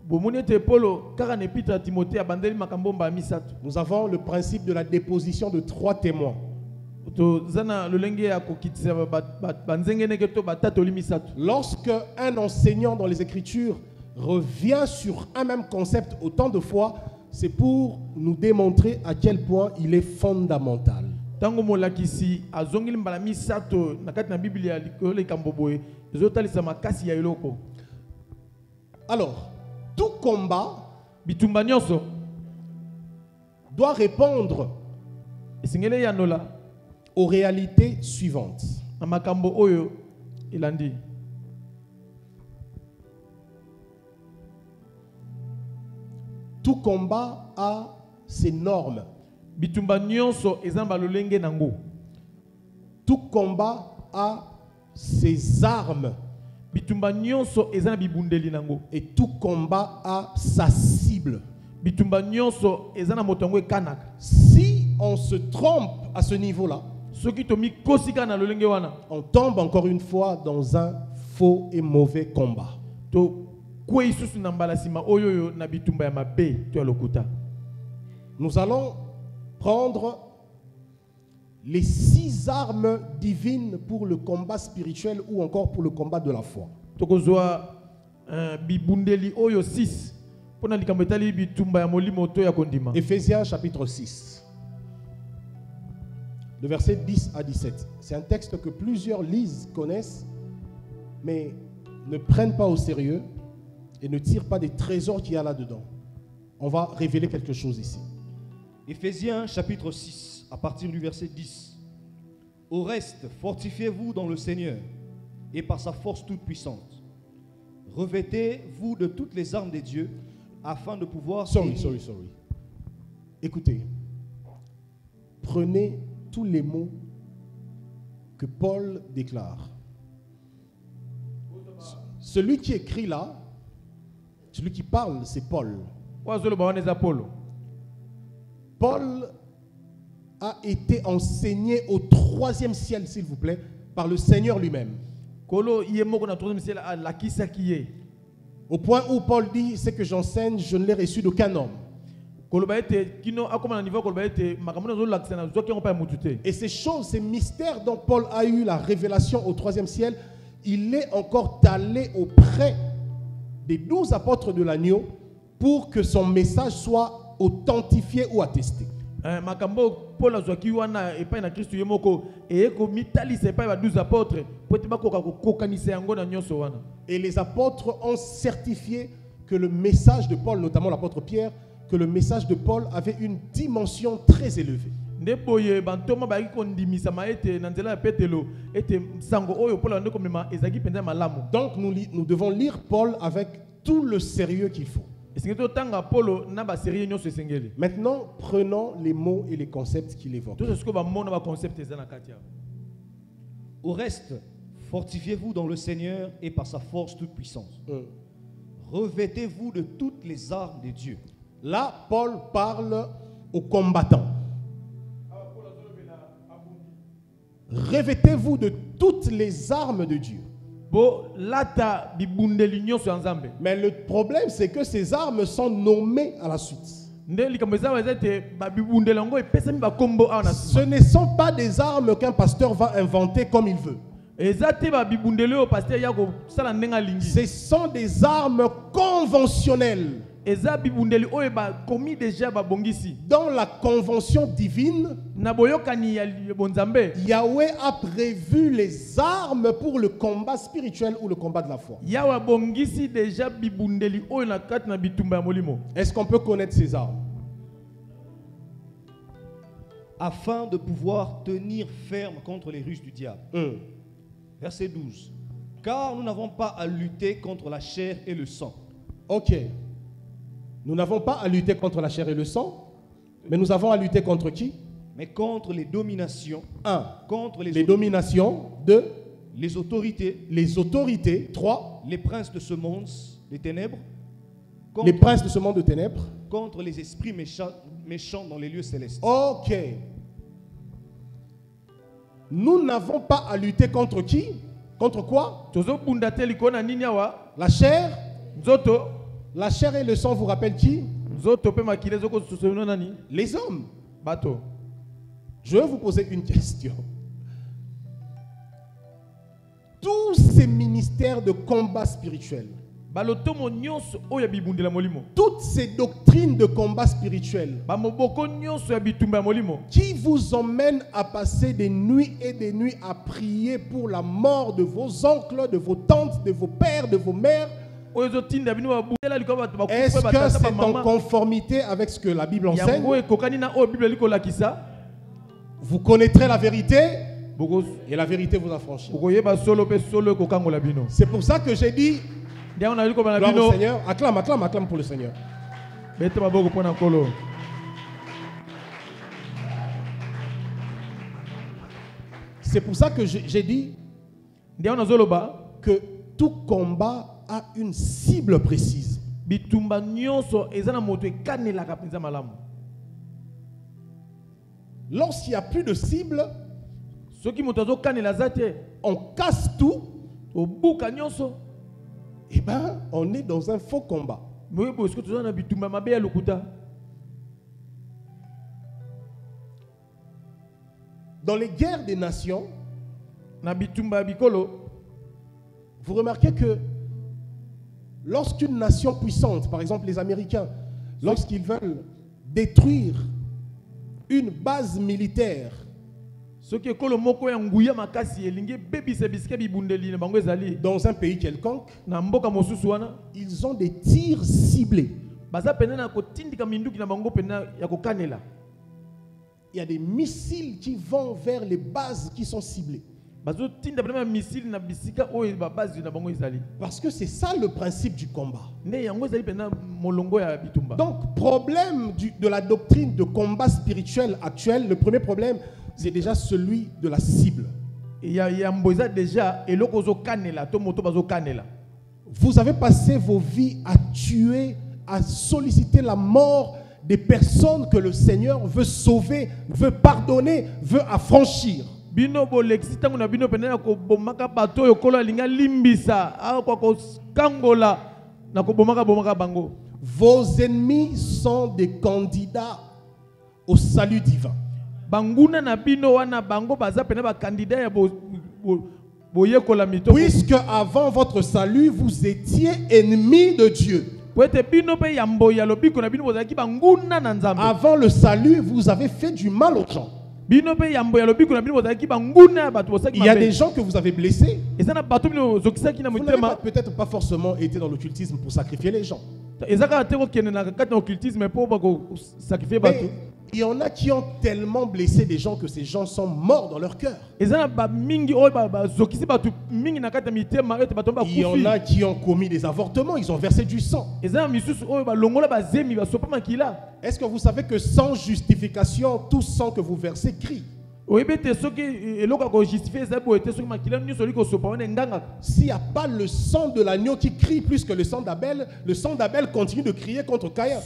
Bomoni ete Paulo kaka na epître ya Timothée abandeli makambo mba misato. Nous avons le principe de la déposition de 3 témoins. Tozana lolenge ya kokitisa banzengene keto batatoli misato. Lorsque un enseignant dans les Écritures revient sur un même concept autant de fois, c'est pour nous démontrer à quel point il est fondamental. Tango molakisi azongeli mbala misato na kati na Biblia likolo likambo boye ezotalisa makasi ya eloko. Alors, tout combat Bitumba nyonso doit répondre esengeli yanola aux réalités suivantes. na makambo oyo elandi. Tout combat a ses normes. Bitumba nyonso ezamba lolenge nango. Tout combat a ses armes. Bitumba nyonso ezana bibundeli nango. Et tout combat a sa cible. Bitumba nyonso ezana motongo ekanaka. Si on se trompe à ce niveau-là, Soki tomi kosika na lolenge wana on tombe encore une fois dans un faux et mauvais combat. to kwei susu na mbala sima oyoyo na bitumba ya mabe to ya lokuta. Nous allons prendre les 6 armes divines pour le combat spirituel ou encore pour le combat de la foi. Tokozwa bibundeli oyo 6 pona likambo etali bitumba ya molimo to ya kondima. Éphésiens chapitre 6. Le verset 10 à 17. C'est un texte que plusieurs lisent, connaissent, mais ne prennent pas au sérieux et ne tirent pas des trésors qu'il y a là-dedans. On va révéler quelque chose ici. Éphésiens chapitre 6, à partir du verset 10. Au reste, fortifiez-vous dans le Seigneur et par sa force toute puissante. Revêtez-vous de toutes les armes des dieux afin de pouvoir... Sorry. Écoutez, prenez tous les mots que Paul déclare. Celui qui écrit là, celui qui parle, c'est Paul. Paul a été enseigné au 3e ciel, s'il vous plaît, par le Seigneur lui-même. Au point où Paul dit, ce que j'enseigne, je ne l'ai reçu d'aucun homme. Et ces choses, ces mystères dont Paul a eu la révélation au 3e ciel, il est encore allé auprès des 12 apôtres de l'agneau pour que son message soit authentifié ou attesté. Et les apôtres ont certifié que le message de Paul, notamment l'apôtre Pierre, que le message de Paul avait une dimension très élevée. Donc nous devons lire Paul avec tout le sérieux qu'il faut. Maintenant, prenons les mots et les concepts qu'il évoque. Au reste, fortifiez-vous dans le Seigneur et par sa force toute puissante. Revêtez-vous de toutes les armes de Dieu. Là, Paul parle aux combattants. revêtez-vous de toutes les armes de Dieu. Bo lata bibundeli nyonso ya Nzambe. Mais le problème, c'est que ces armes sont nommées à la suite. Ce ne sont pas des armes qu'un pasteur va inventer comme il veut. Ce sont des armes conventionnelles. Dans la convention divine, Yahweh a prévu les armes pour le combat spirituel ou le combat de la foi. Est-ce qu'on peut connaître ces armes? Afin de pouvoir tenir ferme contre les ruses du diable. Verset 12. Car nous n'avons pas à lutter contre la chair et le sang. Ok. Nous n'avons pas à lutter contre la chair et le sang, mais nous avons à lutter contre qui? Mais contre les dominations. 1. Contre les dominations. 2. Les autorités. Les autorités. 3. Les princes de ce monde, des ténèbres. Les princes de ce monde de ténèbres. Contre les esprits méchants dans les lieux célestes. Ok. Nous n'avons pas à lutter contre qui? Contre quoi? La chair. La chair et le sang vous rappellent qui? Les hommes. Je vais vous poser une question. Tous ces ministères de combat spirituel, toutes ces doctrines de combat spirituel qui vous emmènent à passer des nuits et des nuits à prier pour la mort de vos oncles, de vos tantes, de vos pères, de vos mères, est-ce que c'est en conformité avec ce que la Bible enseigne? Vous connaîtrez la vérité et la vérité vous affranchit. C'est pour ça que j'ai dit, gloire au Seigneur, acclame, acclame, acclame pour le Seigneur. C'est pour ça que j'ai dit que tout combat a une cible précise. Lorsqu'il n'y a plus de cible, on casse tout. Eh bien, on est dans un faux combat. Dans les guerres des nations, vous remarquez que lorsqu'une nation puissante, par exemple les Américains, lorsqu'ils veulent détruire une base militaire, dans un pays quelconque, ils ont des tirs ciblés. Il y a des missiles qui vont vers les bases qui sont ciblées. Parce que c'est ça le principe du combat. Donc, problème de la doctrine de combat spirituel actuel, le premier problème, c'est déjà celui de la cible. Vous avez passé vos vies à tuer, à solliciter la mort des personnes que le Seigneur veut sauver, veut pardonner, veut affranchir. Vos ennemis sont des candidats au salut divin. Puisque avant votre salut, vous étiez ennemis de Dieu. Avant le salut, vous avez fait du mal aux gens. Il y a des gens que vous avez blessés. Vous n'avez peut-être pas forcément été dans l'occultisme pour sacrifier les gens. Mais il y en a qui ont tellement blessé des gens que ces gens sont morts dans leur cœur. Il y en a qui ont commis des avortements, ils ont versé du sang. Est-ce que vous savez que sans justification, tout sang que vous versez crie? S'il n'y a pas le sang de l'agneau qui crie plus que le sang d'Abel continue de crier contre Caïn.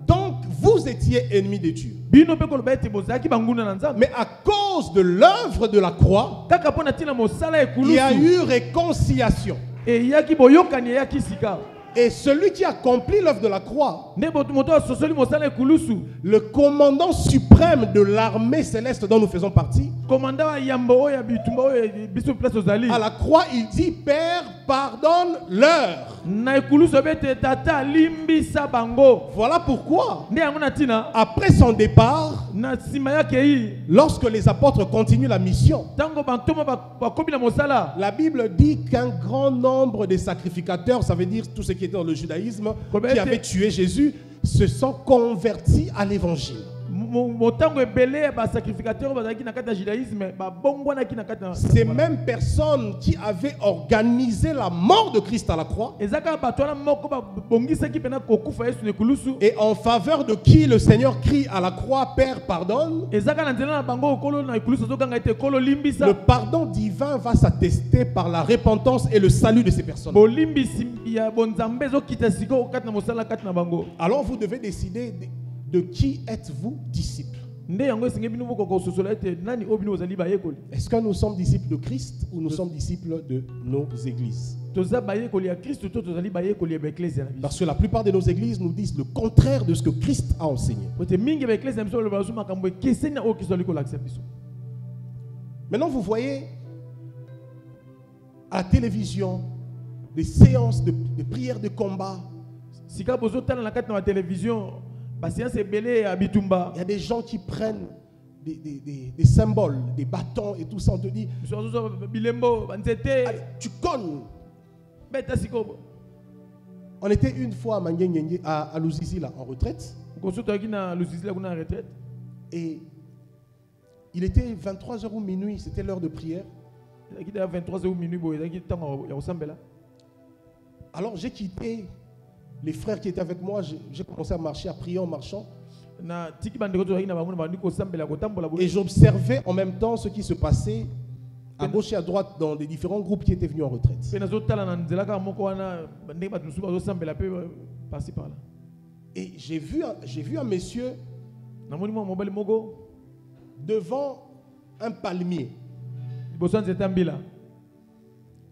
Donc vous vous étiez ennemis de Dieu. Bino pe koloba ete bozaki banguna na Nzambe. Mais à cause de l'œuvre de la croix, Kaka pona tina mosala il y a ekulusu. eu réconciliation. Et yaki boyokani yaki sika. Et celui qui accomplit l'œuvre de la croix, Ne moto sosoli mosala ekulusu. le commandant suprême de l'armée céleste dont nous faisons partie, Commandant wa yambo ya bitumba oyo biso place ozali. à la croix, il dit, Père, pardonne-leur. Na ekulusu bete tata limbisa bango. Voilà pourquoi, Ne yango na tina après son départ, na sima yake yi. lorsque les apôtres continuent la mission, Tango bantoma bakomi na mosala. la Bible dit qu'un grand nombre de sacrificateurs, ça veut dire tous ceux qui étaient dans le judaïsme, qui avaient tué Jésus, se sont convertis à l'évangile. Motango ebele ba sacrificateur bazaki na kati ya judaïsme ba bongwana ki na kati na. Ces mêmes personnes qui avaient organisé la mort de Christ à la croix, Ezaka batwana moko ba bongisa ki pena kokufa Yesu ne kulusu. et en faveur de qui le Seigneur crie à la croix, Père, pardonne, Ezaka na nzela na bango kolo na kulusu zokanga ete kolo limbisa. le pardon divin va s'attester par la repentance et le salut de ces personnes. Bolimbisi ya bonzambe zokita siko kati na mosala kati na bango. Alors vous devez décider de qui êtes-vous disciples. Nde yango esengi bino boko sosola ete nani obino ozali bayekoli. Est-ce que nous sommes disciples de Christ ou nous sommes disciples de nos églises? Toza bayekoli ya Kristo to tozali bayekoli ya ecclesia na biso. Parce que la plupart de nos églises nous disent le contraire de ce que Christ a enseigné. Pote mingi ba ecclesia biso lo bazo makambo ekeseni na o Kristo liko lakisa biso. Maintenant, vous voyez à la télévision des séances de prières de combat. Sika bozo tala na kati na télévision. Il y a des gens qui prennent des symboles, des bâtons et tout ça. On te dit, allez, tu cognes. On était une fois à Luzizi, là, en retraite. Et il était 23h ou minuit, c'était l'heure de prière. Alors j'ai quitté les frères qui étaient avec moi, j'ai commencé à marcher, à prier en marchant. Et j'observais en même temps ce qui se passait à gauche et à droite dans les différents groupes qui étaient venus en retraite. Et j'ai vu un monsieur devant un palmier.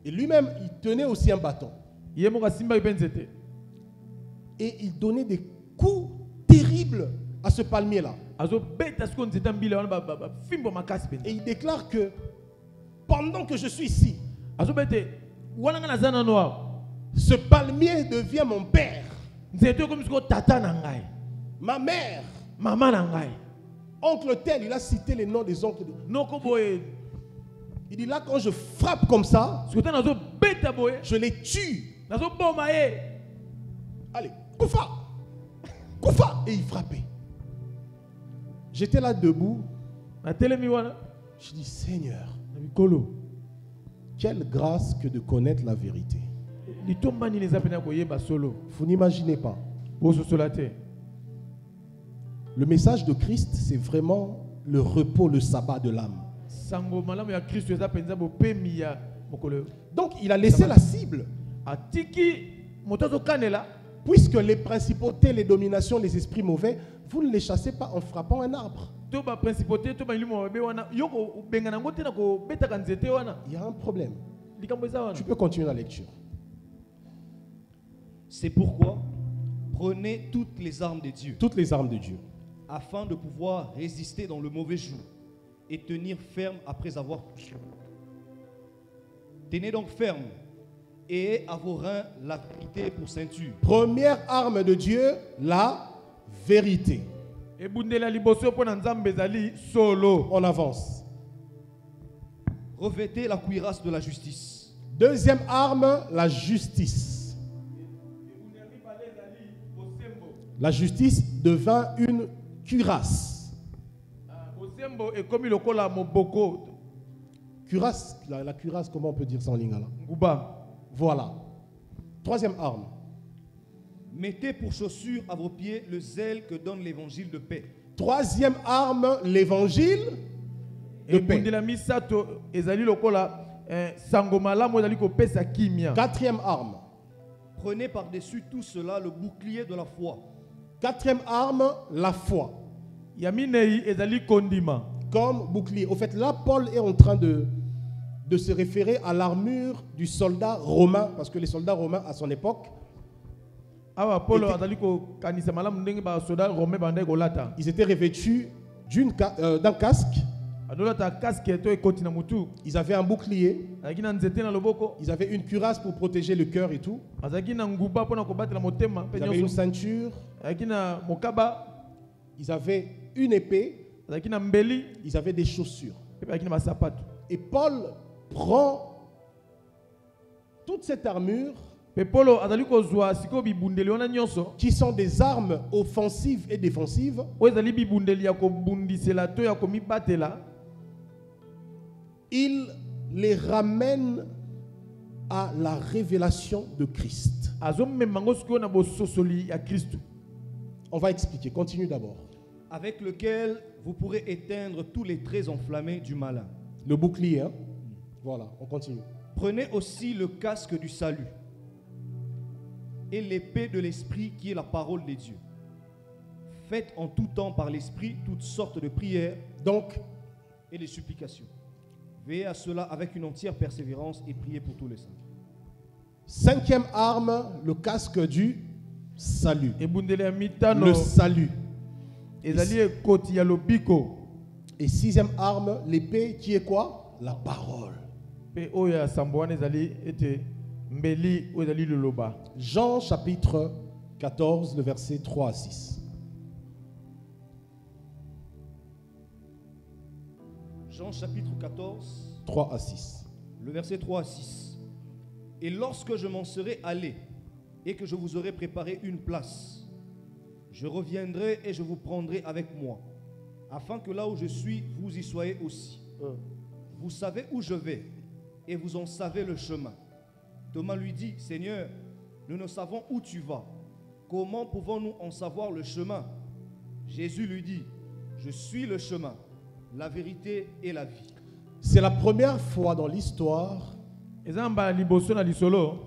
Et lui-même, il tenait aussi un bâton. Et il donnait des coups terribles à ce palmier-là. Et il déclare que pendant que je suis ici, ce palmier devient mon père, ma mère, oncle tel. Il a cité les noms des oncles. Il dit là, quand je frappe comme ça, je les tue. Allez, Koufa, Koufa. Et il frappait. J'étais là debout. Je dis, Seigneur, quelle grâce que de connaître la vérité. Vous n'imaginez pas. Le message de Christ, c'est vraiment le repos, le sabbat de l'âme. Donc il a laissé la cible. Puisque les principautés, les dominations, les esprits mauvais, vous ne les chassez pas en frappant un arbre. Il y a un problème. Tu peux continuer la lecture. C'est pourquoi prenez toutes les armes de Dieu. Toutes les armes de Dieu. Afin de pouvoir résister dans le mauvais jour et tenir ferme après avoir touché. Tenez donc ferme et à vos reins la vérité pour ceinture. Première arme de Dieu, la vérité. On avance. Revêtez la cuirasse de la justice. Deuxième arme, la justice. La justice devint une cuirasse. Cuirasse, la cuirasse, comment on peut dire ça en lingala? Voilà. Troisième arme. Mettez pour chaussure à vos pieds le zèle que donne l'évangile de paix. Troisième arme, l'évangile de paix. Quatrième arme. Prenez par-dessus tout cela le bouclier de la foi Quatrième arme, la foi. Ya minei ezali kondima. Comme bouclier. Au fait, là, Paul est en train de se référer à l'armure du soldat romain, parce que les soldats romains, à son époque, Awa Paulo azali ko kanisa malamu ndenge ba soda romain bande kolata. ils étaient revêtus d'un casque, Adolata casque to ekoti na mutu. ils avaient un bouclier, Azaki na nzete na loboko. ils avaient une cuirasse pour protéger le cœur et tout, Azaki na nguba pona kobatela motema pe ils avaient une nyonso. ceinture, Azaki na mokaba, ils avaient une épée, azaki na mbeli, ils avaient des chaussures. pe azaki na basapato. Et Paul prend toute cette armure Pe Paulo azali kozwa siko bibundeli wana nyonso. qui sont des armes offensives et défensives. Oyo ezali bibundeli ya kobundisela to ya komibatela. Il les ramène à la révélation de Christ. Azomemango siko na bososoli ya Kristo. On va expliquer. Continue d'abord. avec lequel vous pourrez éteindre tous les traits enflammés du malin. Le bouclier, hein? Voilà, on continue. Prenez aussi le casque du salut et l'épée de l'esprit qui est la parole de Dieu. Faites en tout temps par l'esprit toutes sortes de prières Donc, et de supplications. Veillez à cela avec une entière persévérance et priez pour tous les saints. cinquième arme, le casque du salut. Ebundeli ya mitano Le salut. ezali ekoti ya lobiko. Et sixième arme, l'épée qui est quoi? La parole. Pe oyo ya sambo wana ezali ete mbeli oyo ezali loloba. Jean chapitre 14, le verset 3 à 6. Jean chapitre 14, 3 à 6. le verset 3 à 6. Et lorsque je m'en serai allé et que je vous aurai préparé une place, je reviendrai et je vous prendrai avec moi, afin que là où je suis, vous y soyez aussi. Vous savez où je vais et vous en savez le chemin. Thomas lui dit, Seigneur, nous ne savons où tu vas. Comment pouvons-nous en savoir le chemin? Jésus lui dit, je suis le chemin, la vérité et la vie. C'est la première fois dans l'histoire Eza mbala liboso na lisolo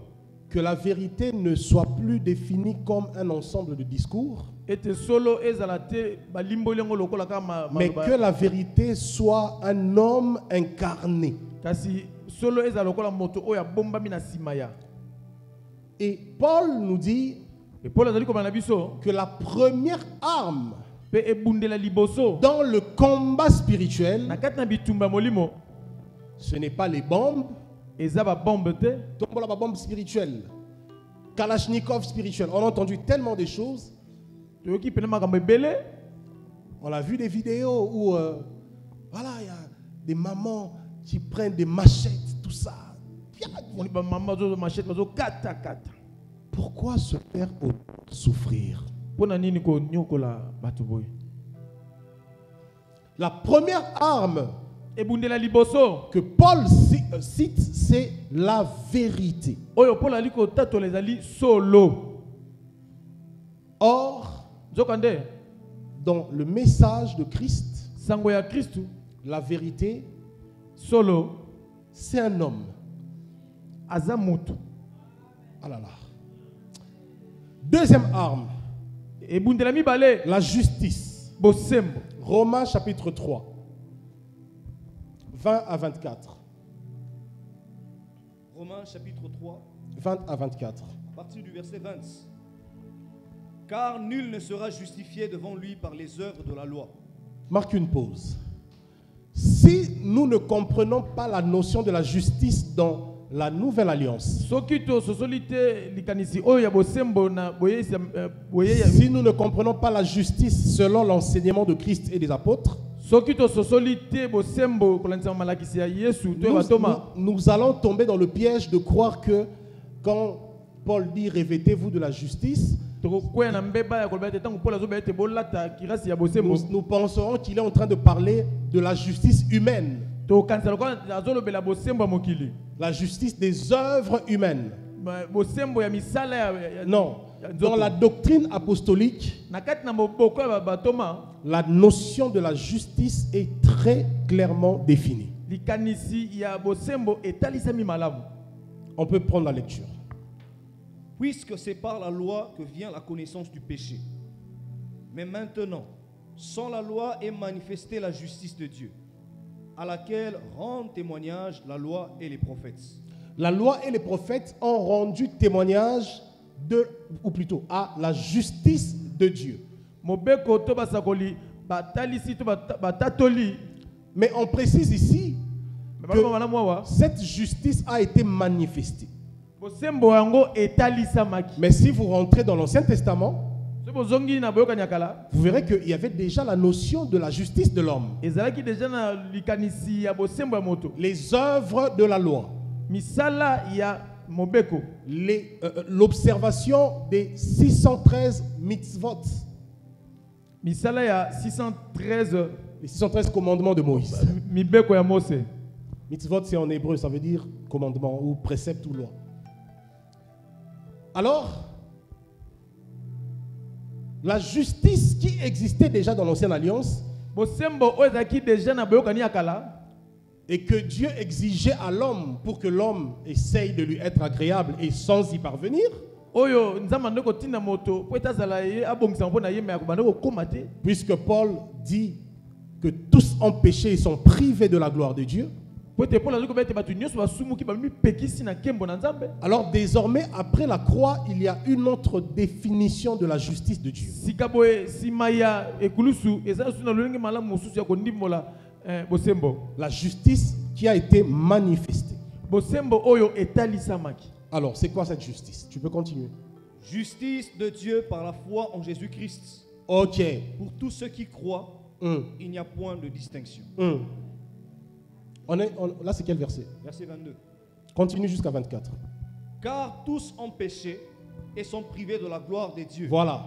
que la vérité ne soit plus définie comme un ensemble de discours, ete solo ezala te balimboli yango lokola kaka mais que la vérité soit un homme incarné. kasi solo ezala lokola moto oyo abombami na nsima ya. Et Paul nous dit E Paul azali kobana na biso que la première arme pe ebundela liboso dans le combat spirituel, na kati na bitumba molimo ce n'est pas les bombes, eza babombe te tombola ba bombe spirituelle, Kalachnikov spirituel. On a entendu tellement de choses. toyoki pene makambo ebele. On a vu des vidéos où voilà, il y a des mamans qui prennent des machettes, tout ça. Moni bamama bazomachete bazokata. Pourquoi se faire souffrir? Mpona nini konyokola bato boye? La première arme Ebundela liboso que Paul cite, c'est la vérité. oyo Paul ali kotatola ezali solo. Or, Nzokande dans le message de Christ, sango ya Kristu la vérité, solo c'est un homme. aza mutu. Ah là là. Deuxième arme, Ebundela mibale la justice. bosembo. Romains chapitre 3, 20 à 24. Romains chapitre 3, 20 à 24. à partir du verset 20. Car nul ne sera justifié devant lui par les œuvres de la loi. Marque une pause. Si nous ne comprenons pas la notion de la justice dans la nouvelle alliance, Soki to sosoli te likanisi oyo ya bosembo na boye si nous ne comprenons pas la justice selon l'enseignement de Christ et des apôtres, soki to sosoli te bosembo kolandisa malakisi ya Yesu to ya batoma nous allons tomber dans le piège de croire que quand Paul dit revêtez-vous de la justice, tokokwea na mbeba ya koloba ete ntango Paul azoba ete bolata kirasi ya bosembo nous penserons qu'il est en train de parler de la justice humaine, tokanisa lokola azolobela bosembo ya mokili, la justice des œuvres humaines. bosembo ya misala ya Non. ya Dans nzoto. la doctrine apostolique, Na kati na moboko ya batoma la notion de la justice est très clairement définie. likanisi ya bosembo etalisami malamu. On peut prendre la lecture. Puisque c'est par la loi que vient la connaissance du péché. Mais maintenant, sans la loi est manifestée la justice de Dieu, à laquelle rendent témoignage la loi et les prophètes. La loi et les prophètes ont rendu témoignage de, ou plutôt à la justice de Dieu. Mobeko to basakoli batalisi to batatoli. Mais on précise ici que cette justice a été manifestée. Bosembo yango etalisamaki. Mais si vous rentrez dans l'Ancien Testament, Bozongi na boyoka nyakala, vous verrez qu'il y avait déjà la notion de la justice de l'homme. ezalaki déjà na likanisi ya bosembo ya moto. Les œuvres de la loi. Misala ya mobeko. L'observation des 613 mitzvot. Misala ya 613. Les 613 commandements de Moïse. Mibeko ya Mose. Mitzvot, c'est en hébreu, ça veut dire commandement ou précepte ou loi. Alors, la justice qui existait déjà dans l'Ancienne Alliance et que Dieu exigeait à l'homme pour que l'homme essaye de lui être agréable et sans y parvenir, puisque Paul dit que tous ont péché et sont privés de la gloire de Dieu. Alors désormais, après la croix, il y a une autre définition de la justice de Dieu. La justice qui a été manifestée. Alors, c'est quoi cette justice? Tu peux continuer. Justice de Dieu par la foi en Jésus-Christ. Ok. Pour tous ceux qui croient, il n'y a point de distinction. Là, c'est quel verset? Verset 22. Continue jusqu'à 24. Car tous ont péché et sont privés de la gloire de Dieu. Voilà.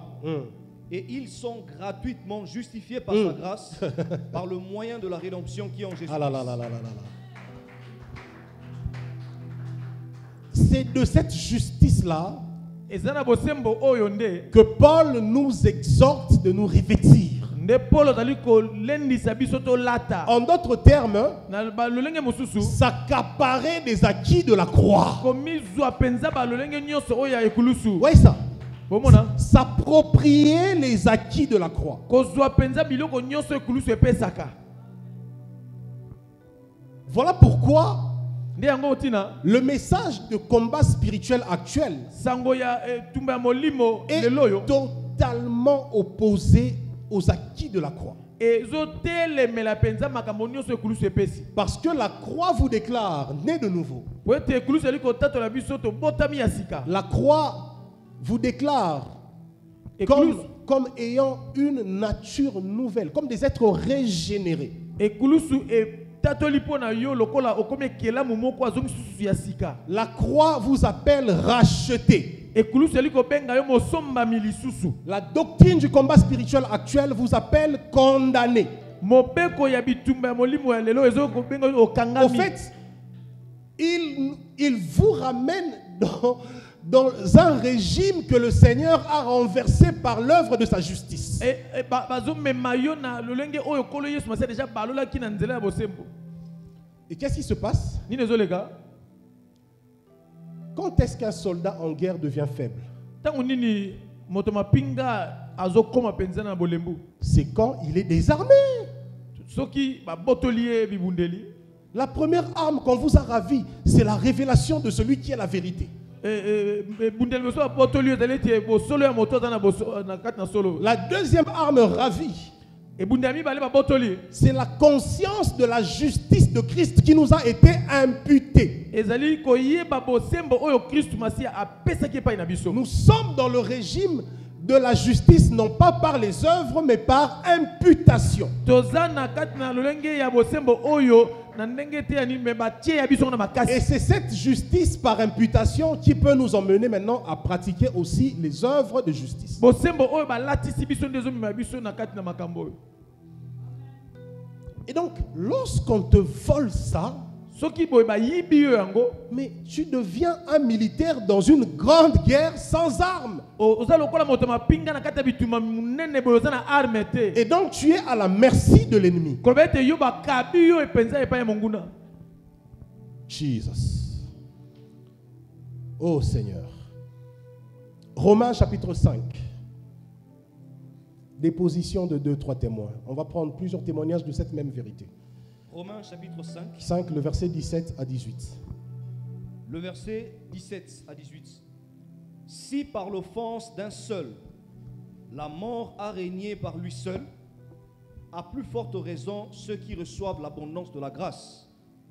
Et ils sont gratuitement justifiés par sa grâce, par le moyen de la rédemption qui est en Jésus-Christ. Ah là là là là là là. C'est de cette justice-là que Paul nous exhorte de nous revêtir. En d'autres termes, s'accaparer des acquis de la croix. Vous voyez ça? S'approprier les acquis de la croix. Voilà pourquoi le message de combat spirituel actuel est totalement opposé aux acquis de la croix. Parce que la croix vous déclare né de nouveau. La croix vous déclare comme ayant une nature nouvelle, comme des êtres régénérés. La croix vous appelle racheté. La doctrine du combat spirituel actuel vous appelle condamné. Au fait, il vous ramène dans un régime que le Seigneur a renversé par l'œuvre de sa justice. Et qu'est-ce qui se passe? Quand est-ce qu'un soldat en guerre devient faible? C'est quand il est désarmé. La première arme qu'on vous a ravie, c'est la révélation de celui qui est la vérité. La deuxième arme ravie, c'est la conscience de la justice de Christ qui nous a été imputée. Nous sommes dans le régime de la justice, non pas par les œuvres, mais par imputation. Et c'est cette justice par imputation qui peut nous emmener maintenant à pratiquer aussi les œuvres de justice. Et donc, lorsqu'on te vole ça, mais tu deviens un militaire dans une grande guerre sans armes. Et donc tu es à la merci de l'ennemi. Jesus. Oh Seigneur. Romains chapitre 5. Déposition de 2-3 témoins. On va prendre plusieurs témoignages de cette même vérité. Romains chapitre 5. 5, le verset 17 à 18. Le verset 17 à 18. Si par l'offense d'un seul, la mort a régné par lui seul, à plus forte raison, ceux qui reçoivent l'abondance de la grâce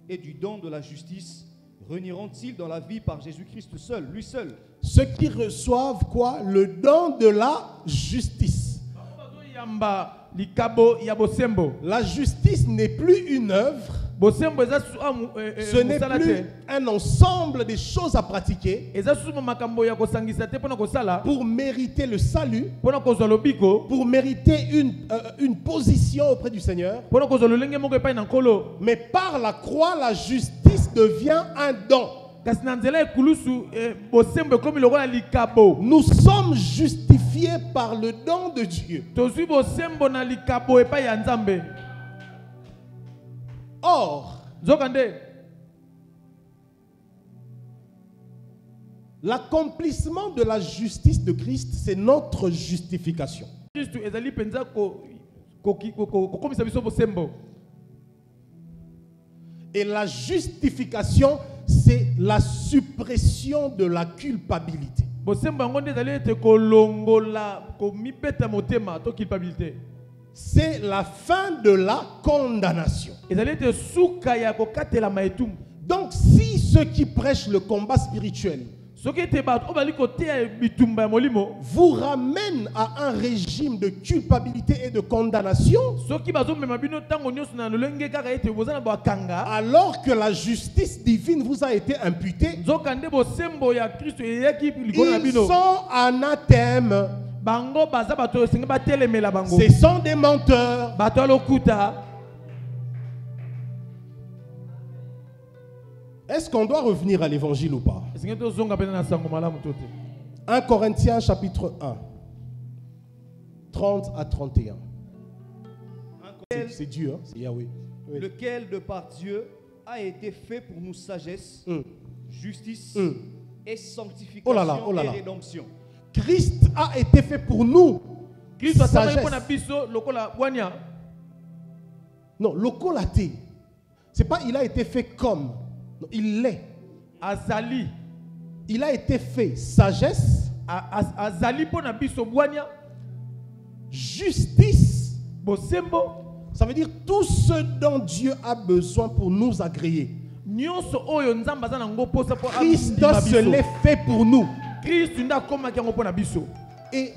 et du don de la justice régneront-ils dans la vie par Jésus-Christ seul, lui seul? Ceux qui reçoivent quoi? Le don de la justice. La justice n'est plus une œuvre. Ce n'est plus un ensemble de choses à pratiquer pour mériter le salut, pour mériter une position auprès du Seigneur. Mais par la croix, la justice devient un don. Nous sommes justifiés par le don de Dieu. Or, l'accomplissement de la justice de Christ, c'est notre justification. Et la justification, c'est la suppression de la culpabilité. C'est la fin de la condamnation. Donc si ceux qui prêchent le combat spirituel vous ramènent à un régime de culpabilité et de condamnation, alors que la justice divine vous a été imputée, ils sont anathèmes. Ce sont des menteurs. Est-ce qu'on doit revenir à l'évangile ou pas? 1 Corinthiens chapitre 1, 30 à 31. C'est Dieu, hein? C'est Yahweh. Oui. Lequel de par Dieu a été fait pour nous sagesse, justice et sanctification et rédemption. Christ a été fait pour nous. Sagesse. Non, locolaté. C'est pas il a été fait comme. Non, il l'est. Azali. Il a été fait sagesse. Azali pona biso bwania. Justice. Bosembo. Ça veut dire tout ce dont Dieu a besoin pour nous agréer. Christ se l'est fait pour nous. Et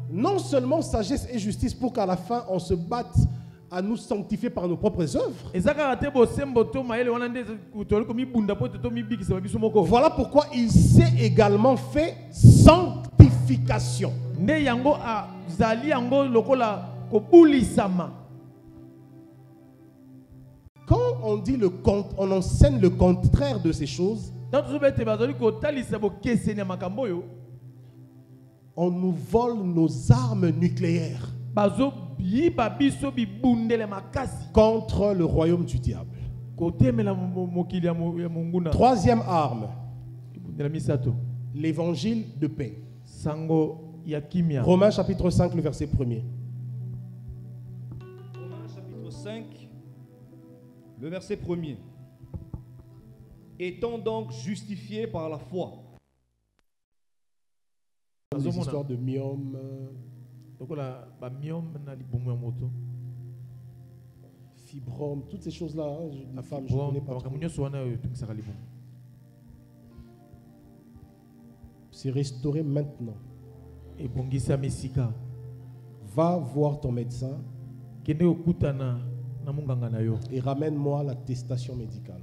non seulement sagesse et justice pour qu'à la fin on se batte à nous sanctifier par nos propres œuvres. Voilà pourquoi il s'est également fait sanctification. Quand on dit on enseigne le contraire de ces choses, on nous vole nos armes nucléaires contre le royaume du diable. Troisième arme, l'évangile de paix. Romains chapitre 5, le verset 1er. Romains chapitre 5, le verset 1er. Étant donc justifiés par la foi. Les histoires de myome, fibrome, toutes ces choses-là, hein, la femme, je ne connais pas trop. C'est restauré maintenant. Va voir ton médecin et ramène-moi l'attestation médicale.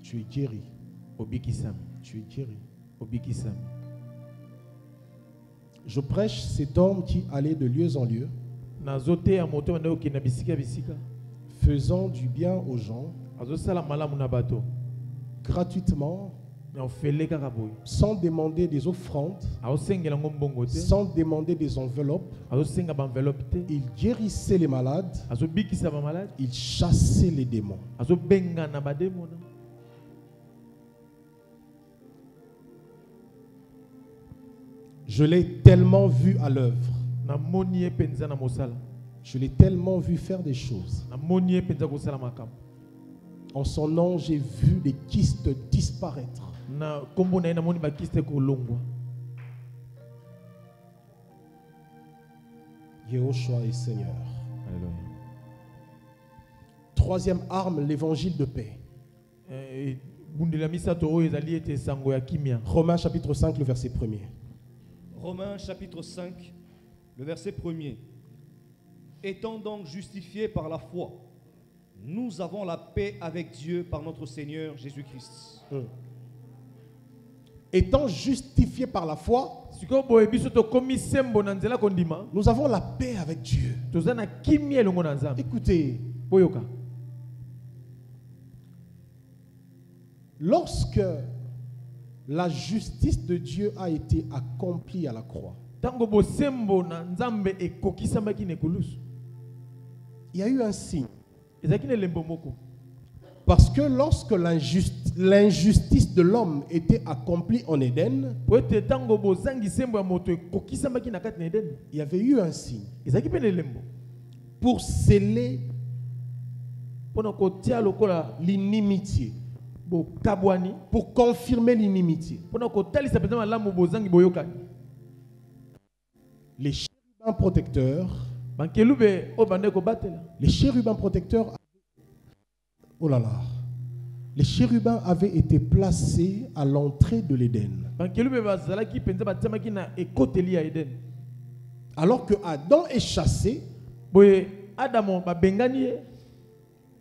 Tu es guéri. Tu es guéri. Je prêche cet homme qui allait de lieu en lieu, faisant du bien aux gens, gratuitement, sans demander des offrandes, sans demander des enveloppes. Il guérissait les malades, il chassait les démons. Je l'ai tellement vu à l'œuvre. Na moni e penza na mosala. Je l'ai tellement vu faire des choses. Na moni e penza kosala makambo. En son nom, j'ai vu des kystes disparaître. Na kombo na ye na moni ba kiste kolongwa. Yehoshua est Seigneur. Alléluia. Troisième arme, l'évangile de paix. Bundela misato oyo ezali ete sango ya kimia. Romains chapitre 5, le verset 1er. Romains chapitre 5, le verset 1er. Étant donc justifiés par la foi, nous avons la paix avec Dieu par notre Seigneur Jésus-Christ. Étant justifiés par la foi, Siko boye biso to komi sembo na nzela kondima. nous avons la paix avec Dieu. Toza na kimia elongo na Nzambe. Écoutez, Boyoka. lorsque la justice de Dieu a été accomplie à la croix, Tango bo sembo na Nzambe ekokisamaki na ekulusu. il y a eu un signe. Ezaki na lembo moko. Parce que lorsque l'injustice de l'homme était accomplie en Éden, Po ete tango bo zangi sembo ya moto ekokisamaki na kati na Eden. il y avait eu un signe Ezaki pe na lembo. pour sceller Pona kotia lokola l'inimitié, bo kabwani. pour confirmer l'inimitié. Pona kotalisa peza malamu bo zangi boyokani. Les chérubins protecteurs, Bankelube o bande ko batela. les chérubins protecteurs, oh là là, les chérubins avaient été placés à l'entrée de l'Éden. Bankelube bazalaki penza batamaki na ekoteli ya Eden. Alors que Adam est chassé, Boye Adamo ba bengani ye.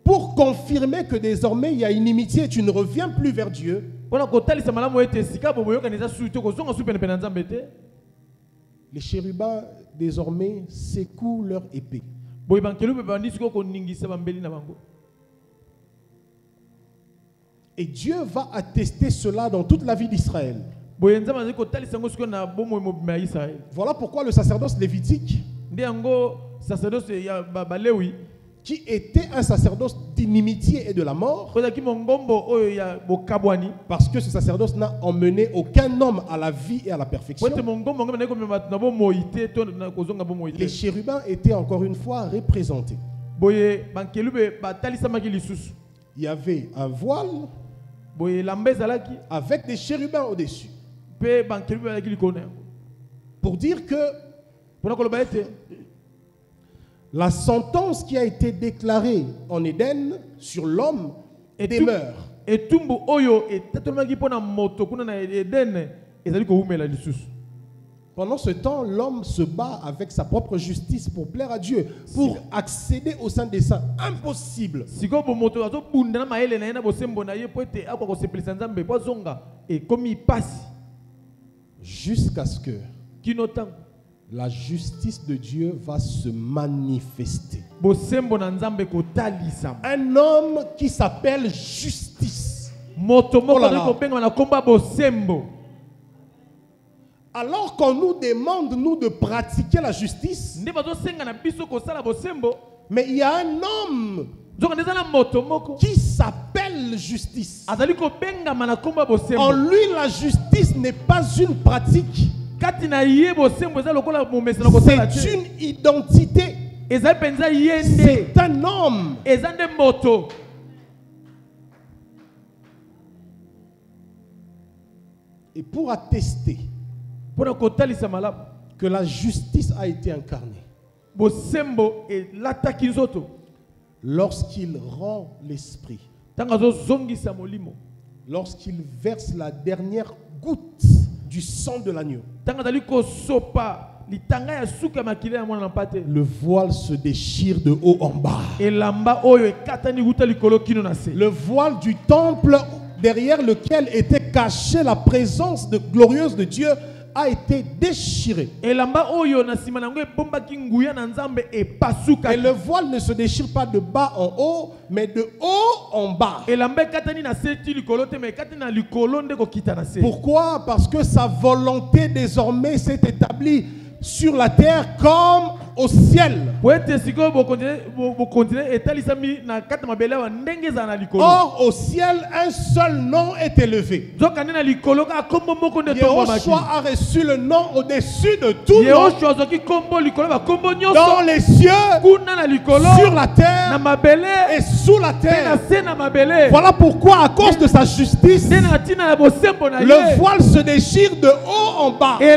pour confirmer que désormais il y a inimitié et tu ne reviens plus vers Dieu, Pona kotalisa malamu ete sika bo boyokani za suite ko zonga supene pena Nzambe te. les chérubins désormais secouent leur épée. Boye bankelube bandi siko ko ningisa bambeli na bango. Et Dieu va attester cela dans toute la vie d'Israël. Boye Nzambe aziko talisa ngo siko na bomo mo ma Israël. Voilà pourquoi le sacerdoce lévitique, Ndi yango sacerdoce ya balewi qui était un sacerdoce d'inimitié et de la mort, kozaki mongombo oyo ya bokabwani. parce que ce sacerdoce n'a emmené aucun homme à la vie et à la perfection, Pote mongombo ngombe na ko mema na bo moite to na kozonga bo moite. les chérubins étaient encore une fois représentés. Boye bankelube batalisa maki lisusu. Il y avait un voile Boye lambe zalaki avec des chérubins au-dessus, pe bankelube zalaki likona. pour dire que Pona koloba ete la sentence qui a été déclarée en Éden sur l'homme demeure. etumbu oyo etatolomaki pona moto kuna na Eden ezali ko umela lisusu. Pendant ce temps, l'homme se bat avec sa propre justice pour plaire à Dieu, pour accéder au sein des saints. Impossible. Siko bo moto azo bunda na maele na yena bo sembo na ye po ete akwa ko sepelisa Nzambe po zonga e komi pasi Jusqu'à ce que kino tango la justice de Dieu va se manifester. bo sembo na Nzambe ko talisa. Un homme qui s'appelle justice. Moto moko Oh là na là. ko benga na komba bo sembo. Alors qu'on nous demande, nous, de pratiquer la justice, Ndi bazo senga na biso ko sala bo sembo. mais il y a un homme Zonga ndeza na moto moko qui s'appelle justice. azali ko benga na komba bo En sembo. lui, la justice n'est pas une pratique, Kati na ye bo sembo eza lokola mo mesana ko sala te. c'est une identité. Eza penza yende. C'est un homme. Eza nde moto. Et pour attester Pona kotalisa malamu que la justice a été incarnée, bo sembo e lataki nzoto lorsqu'il rend l'esprit, tanga zo zongisa molimo lorsqu'il verse la dernière goutte du sang de l'agneau, tanga dali ko sopa litanga ya suka makile ya mwana mpate le voile se déchire de haut en bas. elamba oyo ekatani guta likolo kino na se. Le voile du temple derrière lequel était cachée la présence glorieuse de Dieu a été déchiré. Elamba oyo na sima nango ebombaki nguya na Nzambe epasuka. Et le voile ne se déchire pas de bas en haut, mais de haut en bas. Elamba katani na se ti likolo te mais katani na likolo nde ko kita na se. Pourquoi? Parce que sa volonté désormais s'est établie sur la terre comme au ciel. Or, au ciel, un seul nom est élevé. Yehoshua a reçu le nom au-dessus de tout nom. Dans les cieux, sur la terre et sous la terre. Voilà pourquoi, à cause de sa justice, le voile se déchire de haut en bas. Et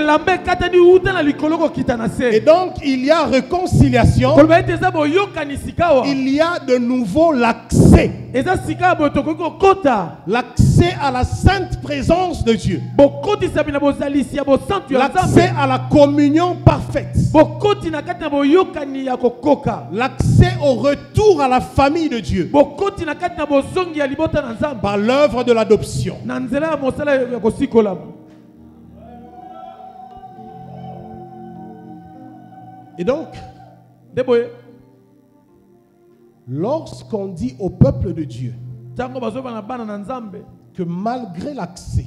donc, il y a réconciliation. Il y a de nouveau l'accès. L'accès à la sainte présence de Dieu. L'accès à la communion parfaite. L'accès au retour à la famille de Dieu. Par l'œuvre de l'adoption. Et donc, lorsqu'on dit au peuple de Dieu que malgré l'accès,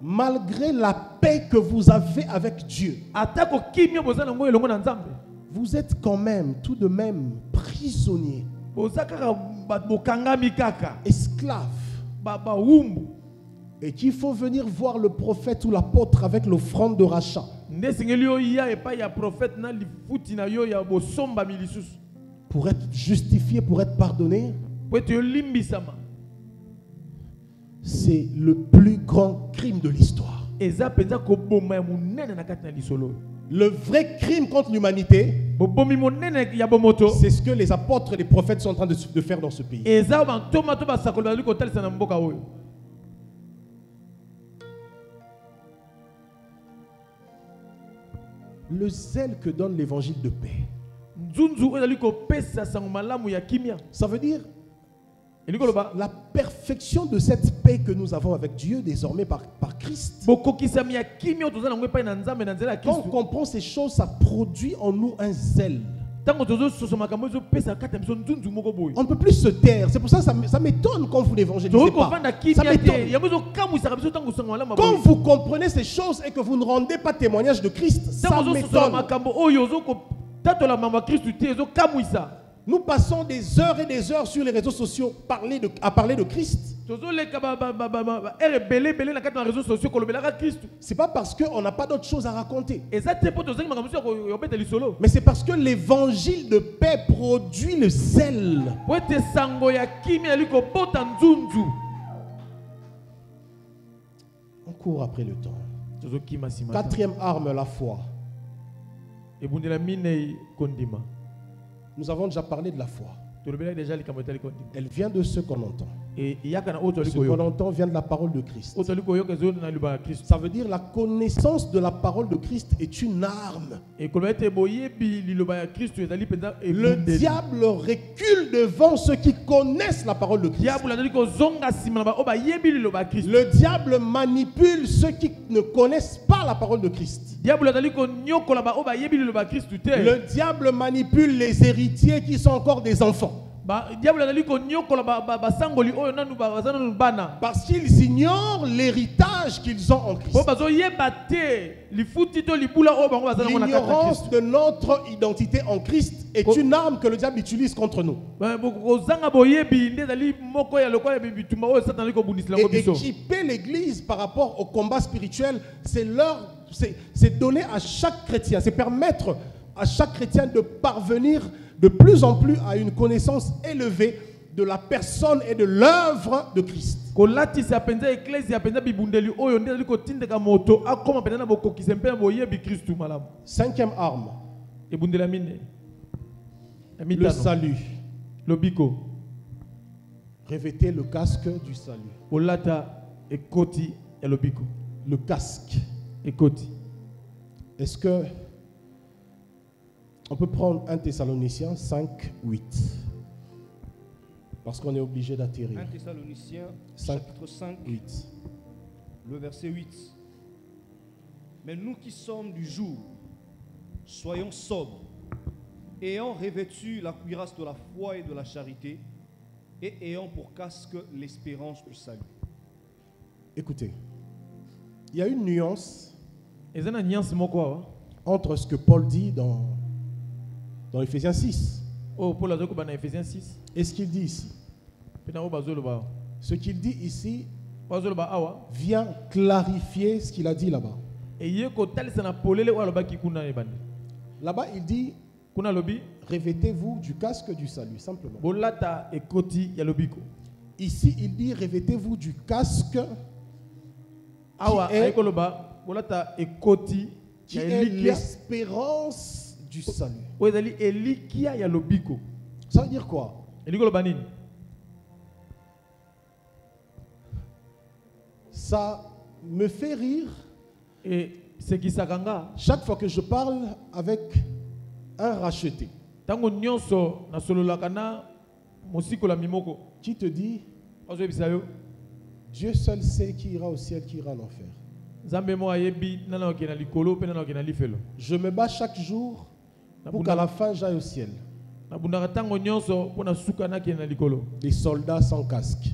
malgré la paix que vous avez avec Dieu, vous êtes quand même, tout de même, prisonnier, esclave, et qu'il faut venir voir le prophète ou l'apôtre avec l'offrande de rachat. Pour être justifié, pour être pardonné, c'est le plus grand crime de l'histoire. Le vrai crime contre l'humanité, c'est ce que les apôtres et les prophètes sont en train de faire dans ce pays. Le zèle que donne l'évangile de paix, ça veut dire la perfection de cette paix que nous avons avec Dieu désormais par Christ. Quand on comprend ces choses, ça produit en nous un zèle. On ne peut plus se taire. C'est pour ça que ça m'étonne quand vous n'évangélisez pas. Ça m'étonne. Quand vous comprenez ces choses et que vous ne rendez pas témoignage de Christ, ça m'étonne. Nous passons des heures et des heures sur les réseaux sociaux à parler de Christ. C'est pas parce qu'on n'a pas d'autre chose à raconter. Mais c'est parce que l'évangile de paix produit le zèle. On court après le temps. Quatrième arme, la foi. Nous avons déjà parlé de la foi. Elle vient de ce qu'on entend. Ce qu'on entend vient de la parole de Christ. Ça veut dire la connaissance de la parole de Christ est une arme. Le diable recule devant ceux qui connaissent la parole de Christ. Le diable manipule ceux qui ne connaissent pas la parole de Christ. Le diable manipule les héritiers qui sont encore des enfants. Parce qu'ils ignorent l'héritage qu'ils ont en Christ. L'ignorance de notre identité en Christ est une arme que le diable utilise contre nous. Et équiper l'église par rapport au combat spirituel, c'est donner à chaque chrétien, c'est permettre à chaque chrétien de parvenir de plus en plus à une connaissance élevée de la personne et de l'œuvre de Christ. Cinquième arme, le salut. Revêtez le casque du salut. Le casque. Est-ce que on peut prendre 1 Thessaloniciens 5, 8. Parce qu'on est obligé d'atterrir. 1 Thessaloniciens chapitre 5, 8. Le verset 8. Mais nous qui sommes du jour, soyons sobres, ayant revêtu la cuirasse de la foi et de la charité, et ayant pour casque l'espérance du salut. Écoutez, il y a une nuance entre ce que Paul dit dans Éphésiens 6 Oh, Paul a dit dans Éphésiens 6. et ce qu'il dit ici. Ce qu'il dit ici vient clarifier ce qu'il a dit là-bas. Là-bas, il dit revêtez-vous du casque du salut, simplement. Ici, il dit revêtez-vous du casque qui est l'espérance du salut. Ça veut dire quoi? Ça me fait rire chaque fois que je parle avec un racheté qui te dit Dieu seul sait qui ira au ciel, qui ira en enfer. Je me bats chaque jour pour qu'à la fin j'aille au ciel. Des soldats sans casque.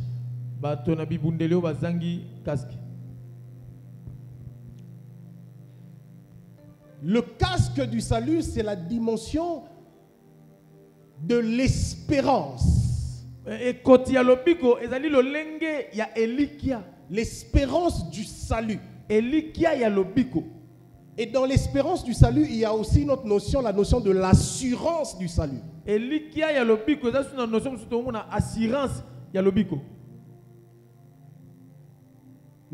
Le casque du salut, c'est la dimension de l'espérance. L'espérance du salut. Et dans l'espérance du salut, il y a aussi une autre notion, la notion de l'assurance du salut.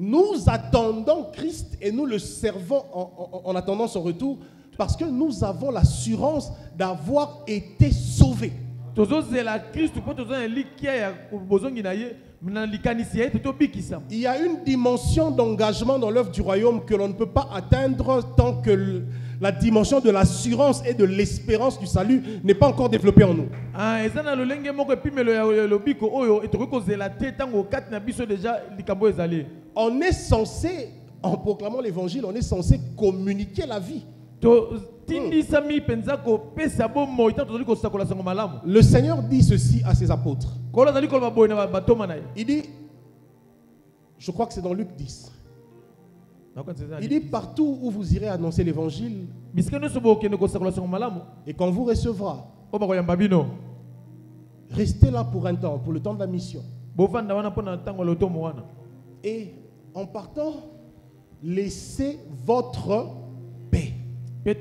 Nous attendons Christ et nous le servons en attendant son retour parce que nous avons l'assurance d'avoir été sauvés. Il y a une dimension d'engagement dans l'œuvre du royaume que l'on ne peut pas atteindre tant que la dimension de l'assurance et de l'espérance du salut n'est pas encore développée en nous. On est censé, en proclamant l'évangile, on est censé communiquer la vie. Le Seigneur dit ceci à ses apôtres. Il dit, je crois que c'est dans Luc 10. Il dit partout où vous irez annoncer l'évangile et qu'on vous recevra, restez là pour un temps, pour le temps de la mission. Et en partant, laissez votre paix. Il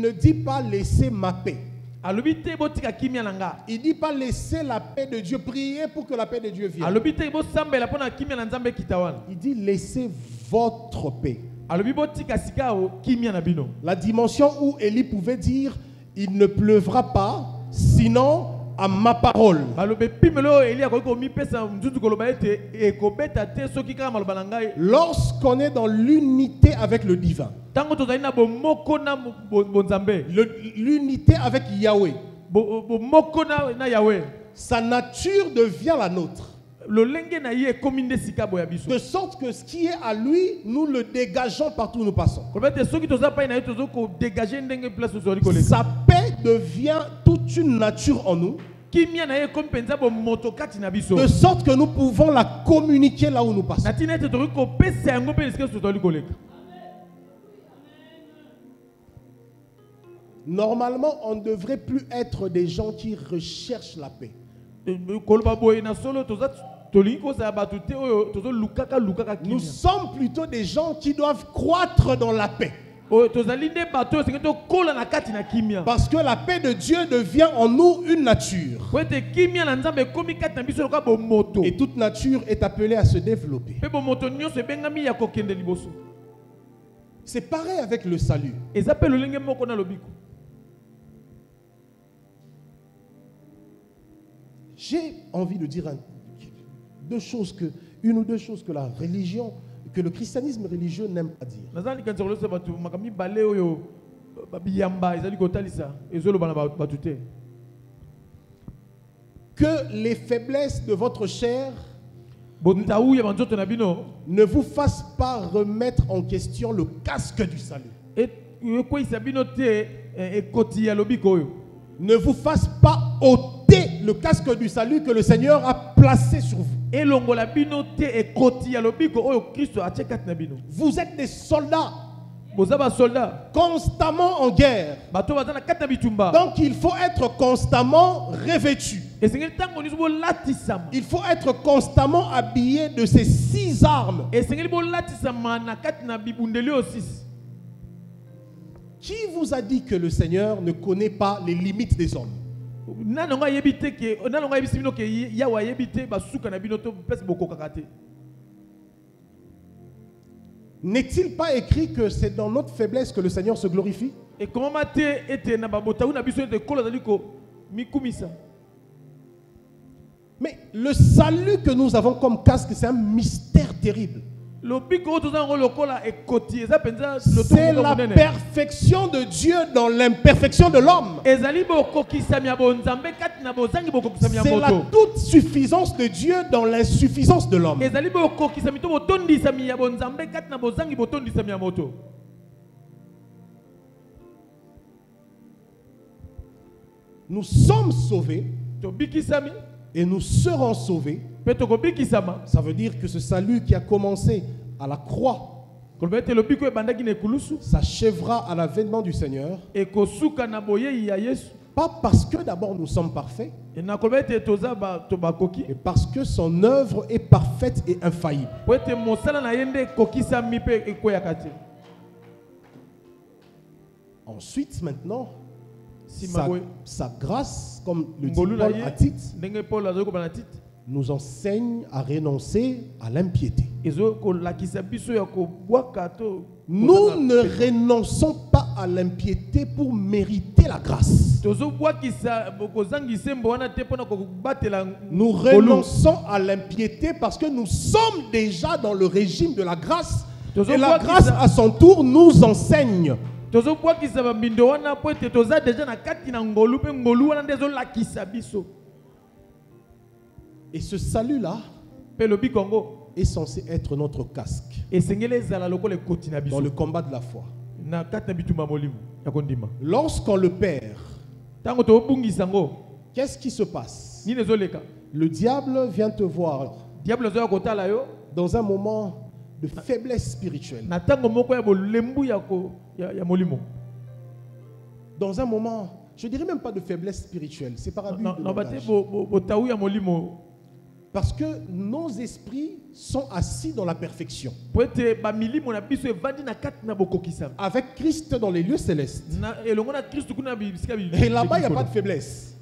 ne dit pas laissez ma paix. Il ne dit pas laissez la paix de Dieu, priez pour que la paix de Dieu vienne. Il dit laissez votre paix. La dimension où Élie pouvait dire il ne pleuvra pas sinon à ma parole. Lorsqu'on est dans l'unité avec le divin, l'unité avec Yahweh, sa nature devient la nôtre. De sorte que ce qui est à lui, nous le dégageons partout où nous passons. Sa paix devient toute une nature en nous. De sorte que nous pouvons la communiquer là où nous passons. Normalement, on ne devrait plus être des gens qui recherchent la paix. Nous sommes plutôt des gens qui doivent croître dans la paix. Parce que la paix de Dieu devient en nous une nature. Et toute nature est appelée à se développer. C'est pareil avec le salut. J'ai envie de dire une ou deux choses que la religion, que le christianisme religieux n'aime pas dire. Que les faiblesses de votre chair ne vous fassent pas remettre en question le casque du salut. Ne vous fasse pas ôter le casque du salut que le Seigneur a placé sur vous. Vous êtes des soldats Bozaba soldat. constamment en guerre. Bato bazana kata bitumba. Donc il faut être constamment revêtu. Et c'est ngeli tango nizo latisama. Il faut être constamment habillé de ces 6 armes. Et c'est ngeli latisama na kati na bibundeli aussi. Qui vous a dit que le Seigneur ne connaît pas les limites des hommes? Nanonga yebite ke nanonga yebisi bino ke yawa yebite basuka na bino to pesi bokoka kate. N'est-il pas écrit que c'est dans notre faiblesse que le Seigneur se glorifie? Et comment mate était na babota ou na biso de kola daliko mikumisa. Mais le salut que nous avons comme casque, c'est un mystère terrible. C'est la perfection de Dieu dans l'imperfection de l'homme. C'est la toute suffisance de Dieu dans l'insuffisance de l'homme. Nous sommes sauvés et nous serons sauvés. Ça veut dire que ce salut qui a commencé à la croix s'achèvera à l'avènement du Seigneur. Pas parce que d'abord nous sommes parfaits, mais parce que son œuvre est parfaite et infaillible. Ensuite, maintenant, sa grâce, comme le dit Paul à Tite, nous enseigne à renoncer à l'impiété. Nous ne renonçons pas à l'impiété pour mériter la grâce. Nous renonçons à l'impiété parce que nous sommes déjà dans le régime de la grâce. Et la grâce, à son tour, nous enseigne. Et ce salut-là est censé être notre casque dans le combat de la foi. Lorsqu'on le perd, qu'est-ce qui se passe? Le diable vient te voir dans un moment de faiblesse spirituelle. Dans un moment, je ne dirais même pas de faiblesse spirituelle, c'est par abus de langage. Parce que nos esprits sont assis dans la perfection. Avec Christ dans les lieux célestes. Et là-bas, il n'y a pas de faiblesse.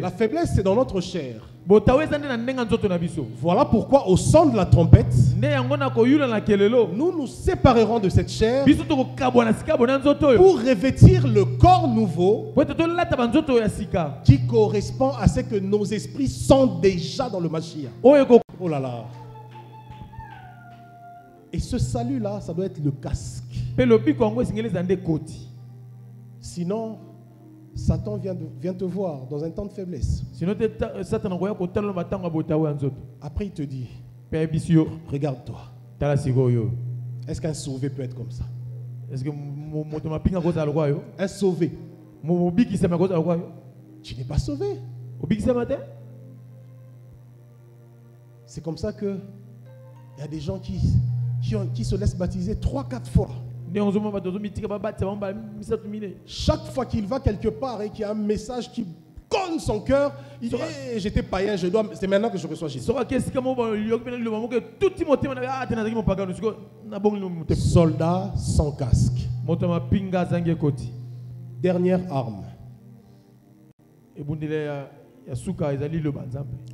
La faiblesse, c'est dans notre chair. Voilà pourquoi au son de la trompette, nous nous séparerons de cette chair pour revêtir le corps nouveau qui correspond à ce que nos esprits sont déjà dans le Mashiach. Oh là là. Et ce salut-là, ça doit être le casque. Sinon, Satan vient te voir dans un temps de faiblesse. Après, il te dit, regarde-toi. Est-ce qu'un sauvé peut être comme ça? Un sauvé. Tu n'es pas sauvé. C'est comme ça que il y a des gens qui se laissent baptiser 3-4 fois. Chaque fois qu'il va quelque part et qu'il y a un message qui cogne son cœur, il dit hey, j'étais païen, c'est maintenant que je reçois Jésus. Soldat sans casque. Dernière arme.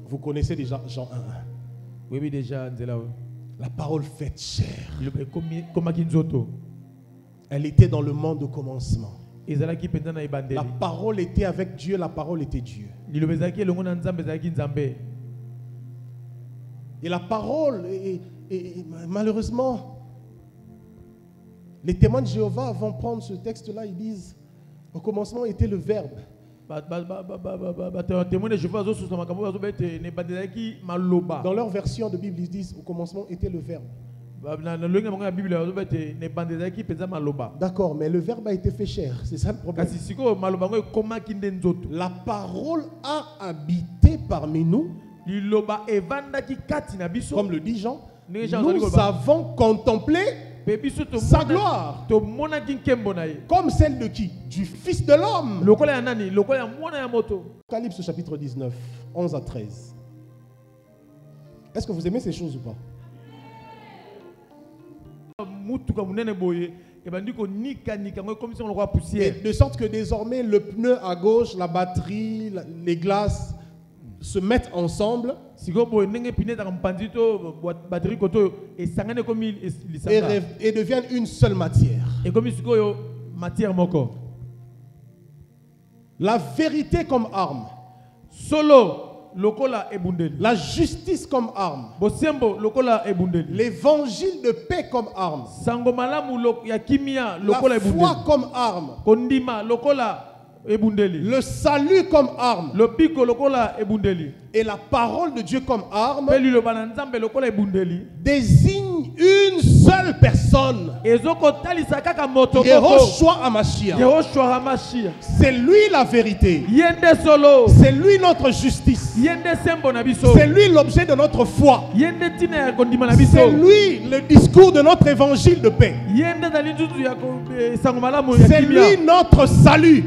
Vous connaissez déjà Jean 1. La parole faite chair. Elle était dans le monde au commencement. La parole était avec Dieu, la parole était Dieu. Et la parole, et malheureusement, les témoins de Jéhovah vont prendre ce texte-là, ils disent, au commencement était le Verbe. Dans leur version de Bible, ils disent, au commencement était le Verbe. D'accord, mais le Verbe a été fait chair, c'est ça le problème. La parole a habité parmi nous, comme le dit Jean. Nous avons contemplé sa gloire, comme celle de qui? Du Fils de l'homme. Apocalypse chapitre 19, 11 à 13. Est-ce que vous aimez ces choses ou pas? Et de sorte que désormais le pneu à gauche, la batterie, les glaces se mettent ensemble et deviennent une seule matière. La vérité comme arme, la justice comme arme, l'évangile de paix comme arme, la foi comme arme, le salut comme arme et la parole de Dieu comme arme désigne une seule personne. Yehoshua HaMashiach. C'est lui la vérité. C'est lui notre justice. C'est lui l'objet de notre foi. C'est lui le discours de notre évangile de paix. C'est lui notre salut.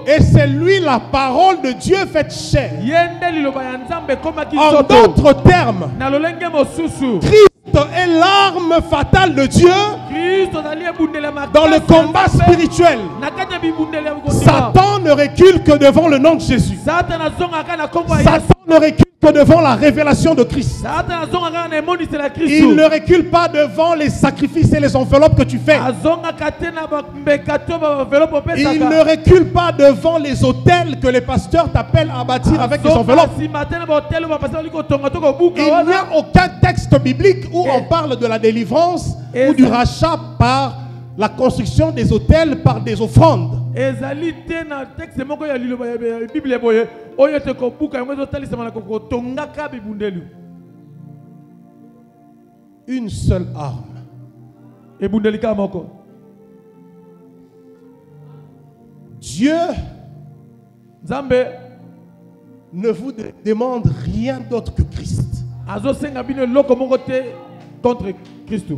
Et c'est lui la parole de Dieu faite chair. En d'autres termes, Christ est l'arme fatale de Dieu dans le combat spirituel. Satan ne recule que devant le nom de Jésus. Satan ne recule que devant la révélation de Christ. Il ne recule pas devant les sacrifices et les enveloppes que tu fais. Il ne recule pas devant les autels que les pasteurs t'appellent à bâtir avec les enveloppes. Il n'y a aucun texte biblique où on parle de la délivrance ou du rachat par la construction des autels par des offrandes. Une seule arme. Dieu ne vous demande rien d'autre que Christ. Contre Christ.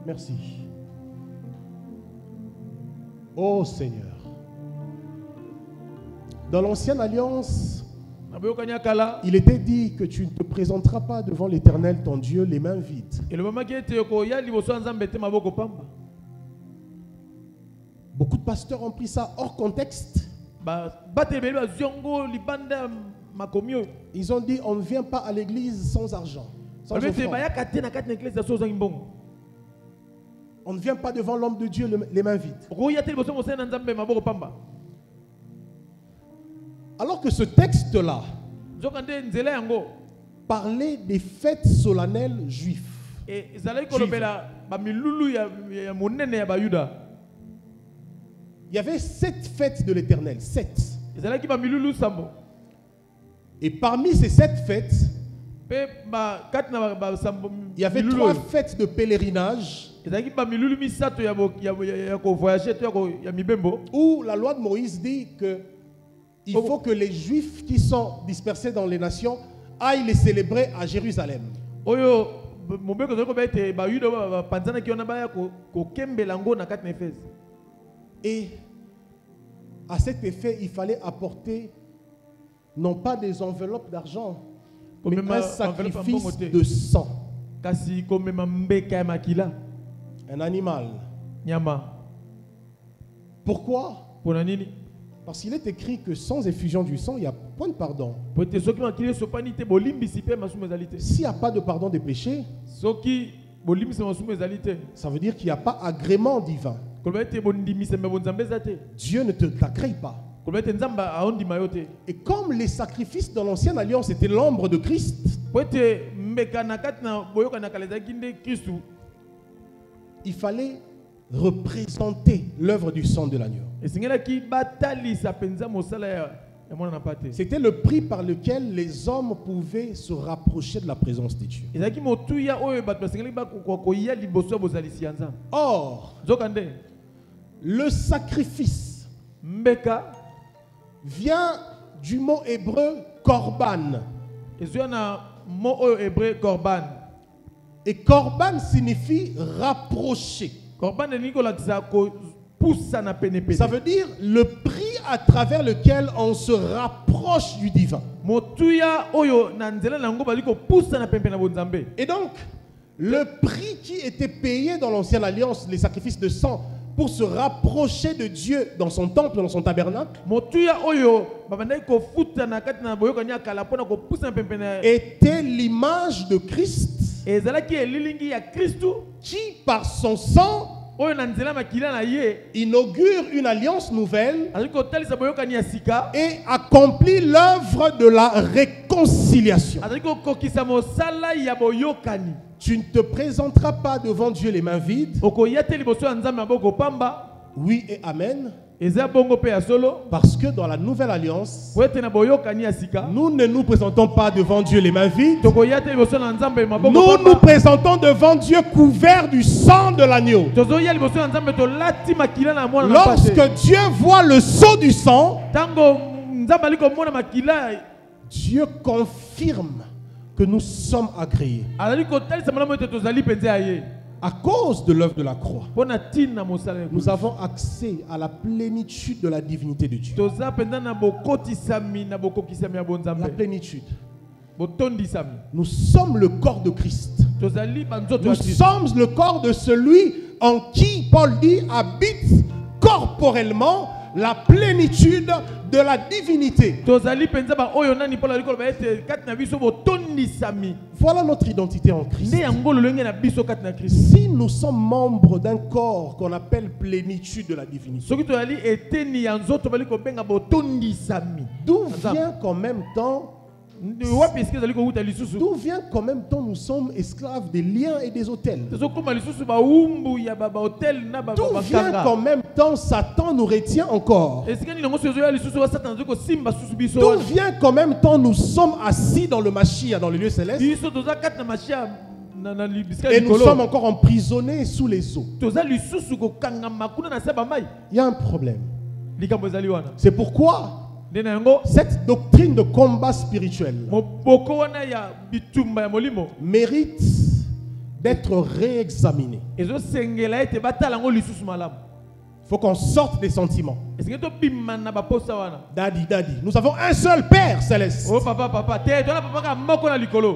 Merci. Oh Seigneur. Dans l'ancienne alliance, il était dit que tu ne te présenteras pas devant l'Éternel ton Dieu les mains vides. Beaucoup de pasteurs ont pris ça hors contexte. Ils ont dit on ne vient pas à l'église sans argent, sans offrande. On ne vient pas devant l'homme de Dieu les mains vides. Alors que ce texte-là parlait des fêtes solennelles juives. Il y avait 7 fêtes de l'Éternel. 7. Et parmi ces 7 fêtes, il y avait 3 fêtes de pèlerinage où la loi de Moïse dit qu'il faut que les Juifs qui sont dispersés dans les nations aillent les célébrer à Jérusalem. Et à cet effet, il fallait apporter non pas des enveloppes d'argent, mais un sacrifice de sang. Un animal. Pourquoi? Parce qu'il est écrit que sans effusion du sang, il n'y a point de pardon. S'il n'y a pas de pardon des péchés, ça veut dire qu'il n'y a pas agrément divin. Dieu ne t'accrée pas. Et comme les sacrifices dans l'ancienne alliance étaient l'ombre de Christ, il fallait représenter l'œuvre du sang de l'agneau. C'était le prix par lequel les hommes pouvaient se rapprocher de la présence de Dieu. Or, le sacrifice vient du mot hébreu korban. Et korban signifie rapprocher. Ça veut dire le prix à travers lequel on se rapproche du divin. Et donc, le prix qui était payé dans l'ancienne alliance, les sacrifices de sang, pour se rapprocher de Dieu dans son temple, dans son tabernacle, était l'image de Christ qui, par son sang, inaugure une alliance nouvelle et accomplit l'œuvre de la réconciliation. Tu ne te présenteras pas devant Dieu les mains vides. Oui et amen. Parce que dans la nouvelle alliance, nous ne nous présentons pas devant Dieu les mains vides. Nous nous présentons devant Dieu couverts du sang de l'agneau. Lorsque Dieu voit le sceau du sang, Dieu confirme que nous sommes agréés à cause de l'œuvre de la croix. Nous avons accès à la plénitude de la divinité de Dieu. La plénitude. Nous sommes le corps de Christ. Nous sommes le corps de celui en qui, Paul dit, habite corporellement la plénitude de la divinité. Voilà notre identité en Christ. Si nous sommes membres d'un corps qu'on appelle plénitude de la divinité, d'où vient qu'en même temps nous sommes esclaves des liens et des autels? D'où vient qu'en même temps Satan nous retient encore? D'où vient qu'en même temps nous sommes assis dans le Mashiach, dans le lieu céleste, et nous sommes encore emprisonnés sous les eaux? Il y a un problème. C'est pourquoi cette doctrine de combat spirituel mérite d'être réexaminée. Il faut qu'on sorte des sentiments. Daddy, nous avons un seul Père céleste.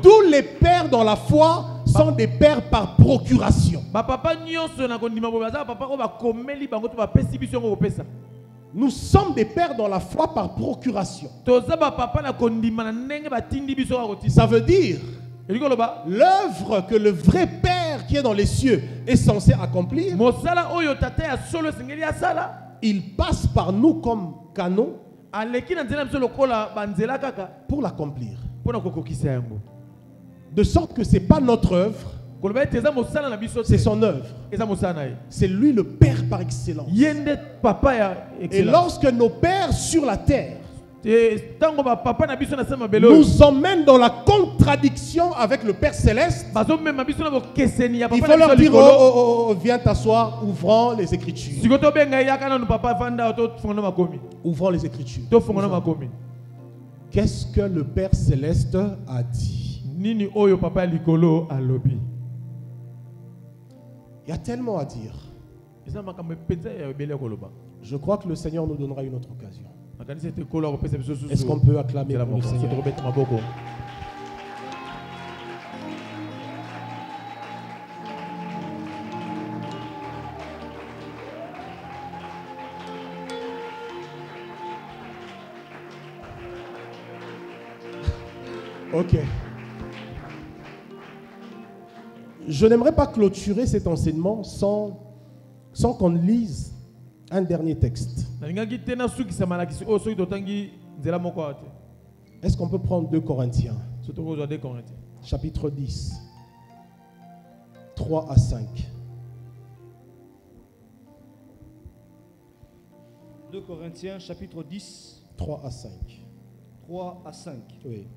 Tous les pères dans la foi sont des pères par procuration. Nous sommes des pères dans la foi par procuration. Ça veut dire l'œuvre que le vrai Père qui est dans les cieux est censé accomplir, il passe par nous comme canaux pour l'accomplir. De sorte que ce n'est pas notre œuvre, c'est son œuvre. C'est lui le Père par excellence. Et lorsque nos pères sur la terre nous emmènent dans la contradiction avec le Père Céleste, il faut leur dire: oh, viens t'asseoir, ouvrons les Écritures. Ouvrons les Écritures. Qu'est-ce que le Père Céleste a dit? Il y a tellement à dire. Je crois que le Seigneur nous donnera une autre occasion. Est-ce qu'on peut acclamer pour le Seigneur? Ok. Je n'aimerais pas clôturer cet enseignement sans qu'on lise un dernier texte. Est-ce qu'on peut prendre 2 Corinthiens, chapitre 10, 3 à 5. 2 Corinthiens, chapitre 10, 3 à 5. 3 à 5. Oui.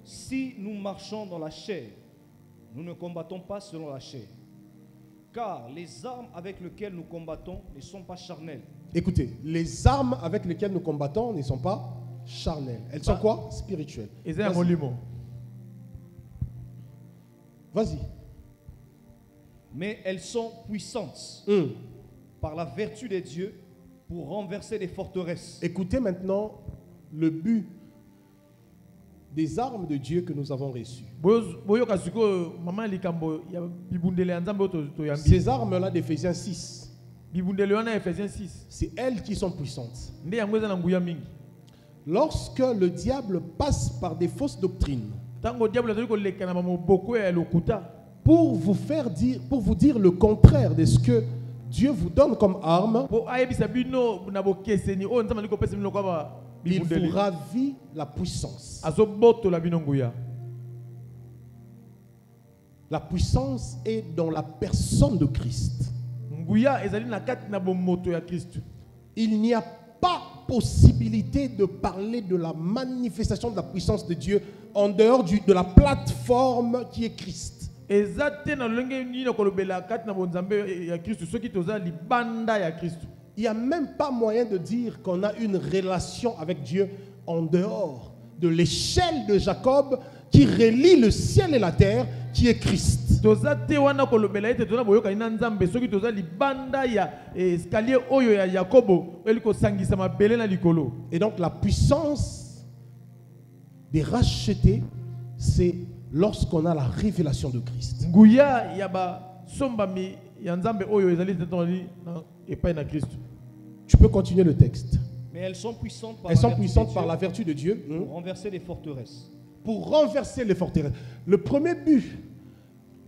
Si nous marchons dans la chair, nous ne combattons pas selon la chair. Car les armes avec lesquelles nous combattons ne sont pas charnelles, Écoutez, les armes avec lesquelles nous combattons ne sont pas charnelles. Elles sont quoi? Spirituelles. Vas-y. Vas-y. Mais elles sont puissantes par la vertu de Dieu pour renverser les forteresses. Écoutez maintenant le but des armes de Dieu que nous avons reçues. Ces armes-là d'Éphésiens 6, c'est elles qui sont puissantes. Lorsque le diable passe par des fausses doctrines pour vous dire le contraire de ce que Dieu vous donne comme arme, il vous ravit la puissance. La puissance est dans la personne de Christ. Il n'y a pas possibilité de parler de la manifestation de la puissance de Dieu en dehors de la plateforme qui est Christ. Il n'y a même pas moyen de dire qu'on a une relation avec Dieu en dehors de l'échelle de Jacob qui relie le ciel et la terre, qui est Christ. Et donc la puissance des rachetés, c'est lorsqu'on a la révélation de Christ. Tu peux continuer le texte. Mais elles sont puissantes par la vertu de Dieu pour renverser les forteresses. Pour renverser les forteresses. Le premier but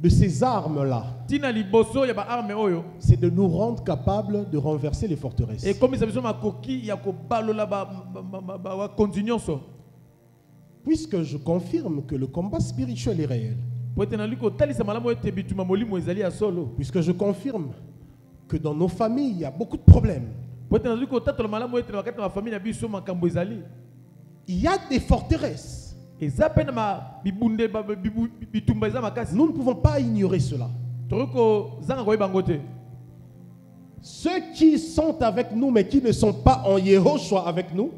de ces armes-là, c'est de nous rendre capables de renverser les forteresses. Puisque je confirme que le combat spirituel est réel, puisque je confirme que dans nos familles, il y a beaucoup de problèmes, il y a des forteresses. Nous ne pouvons pas ignorer cela. Ceux qui sont avec nous mais qui ne sont pas en Yehoshua avec nous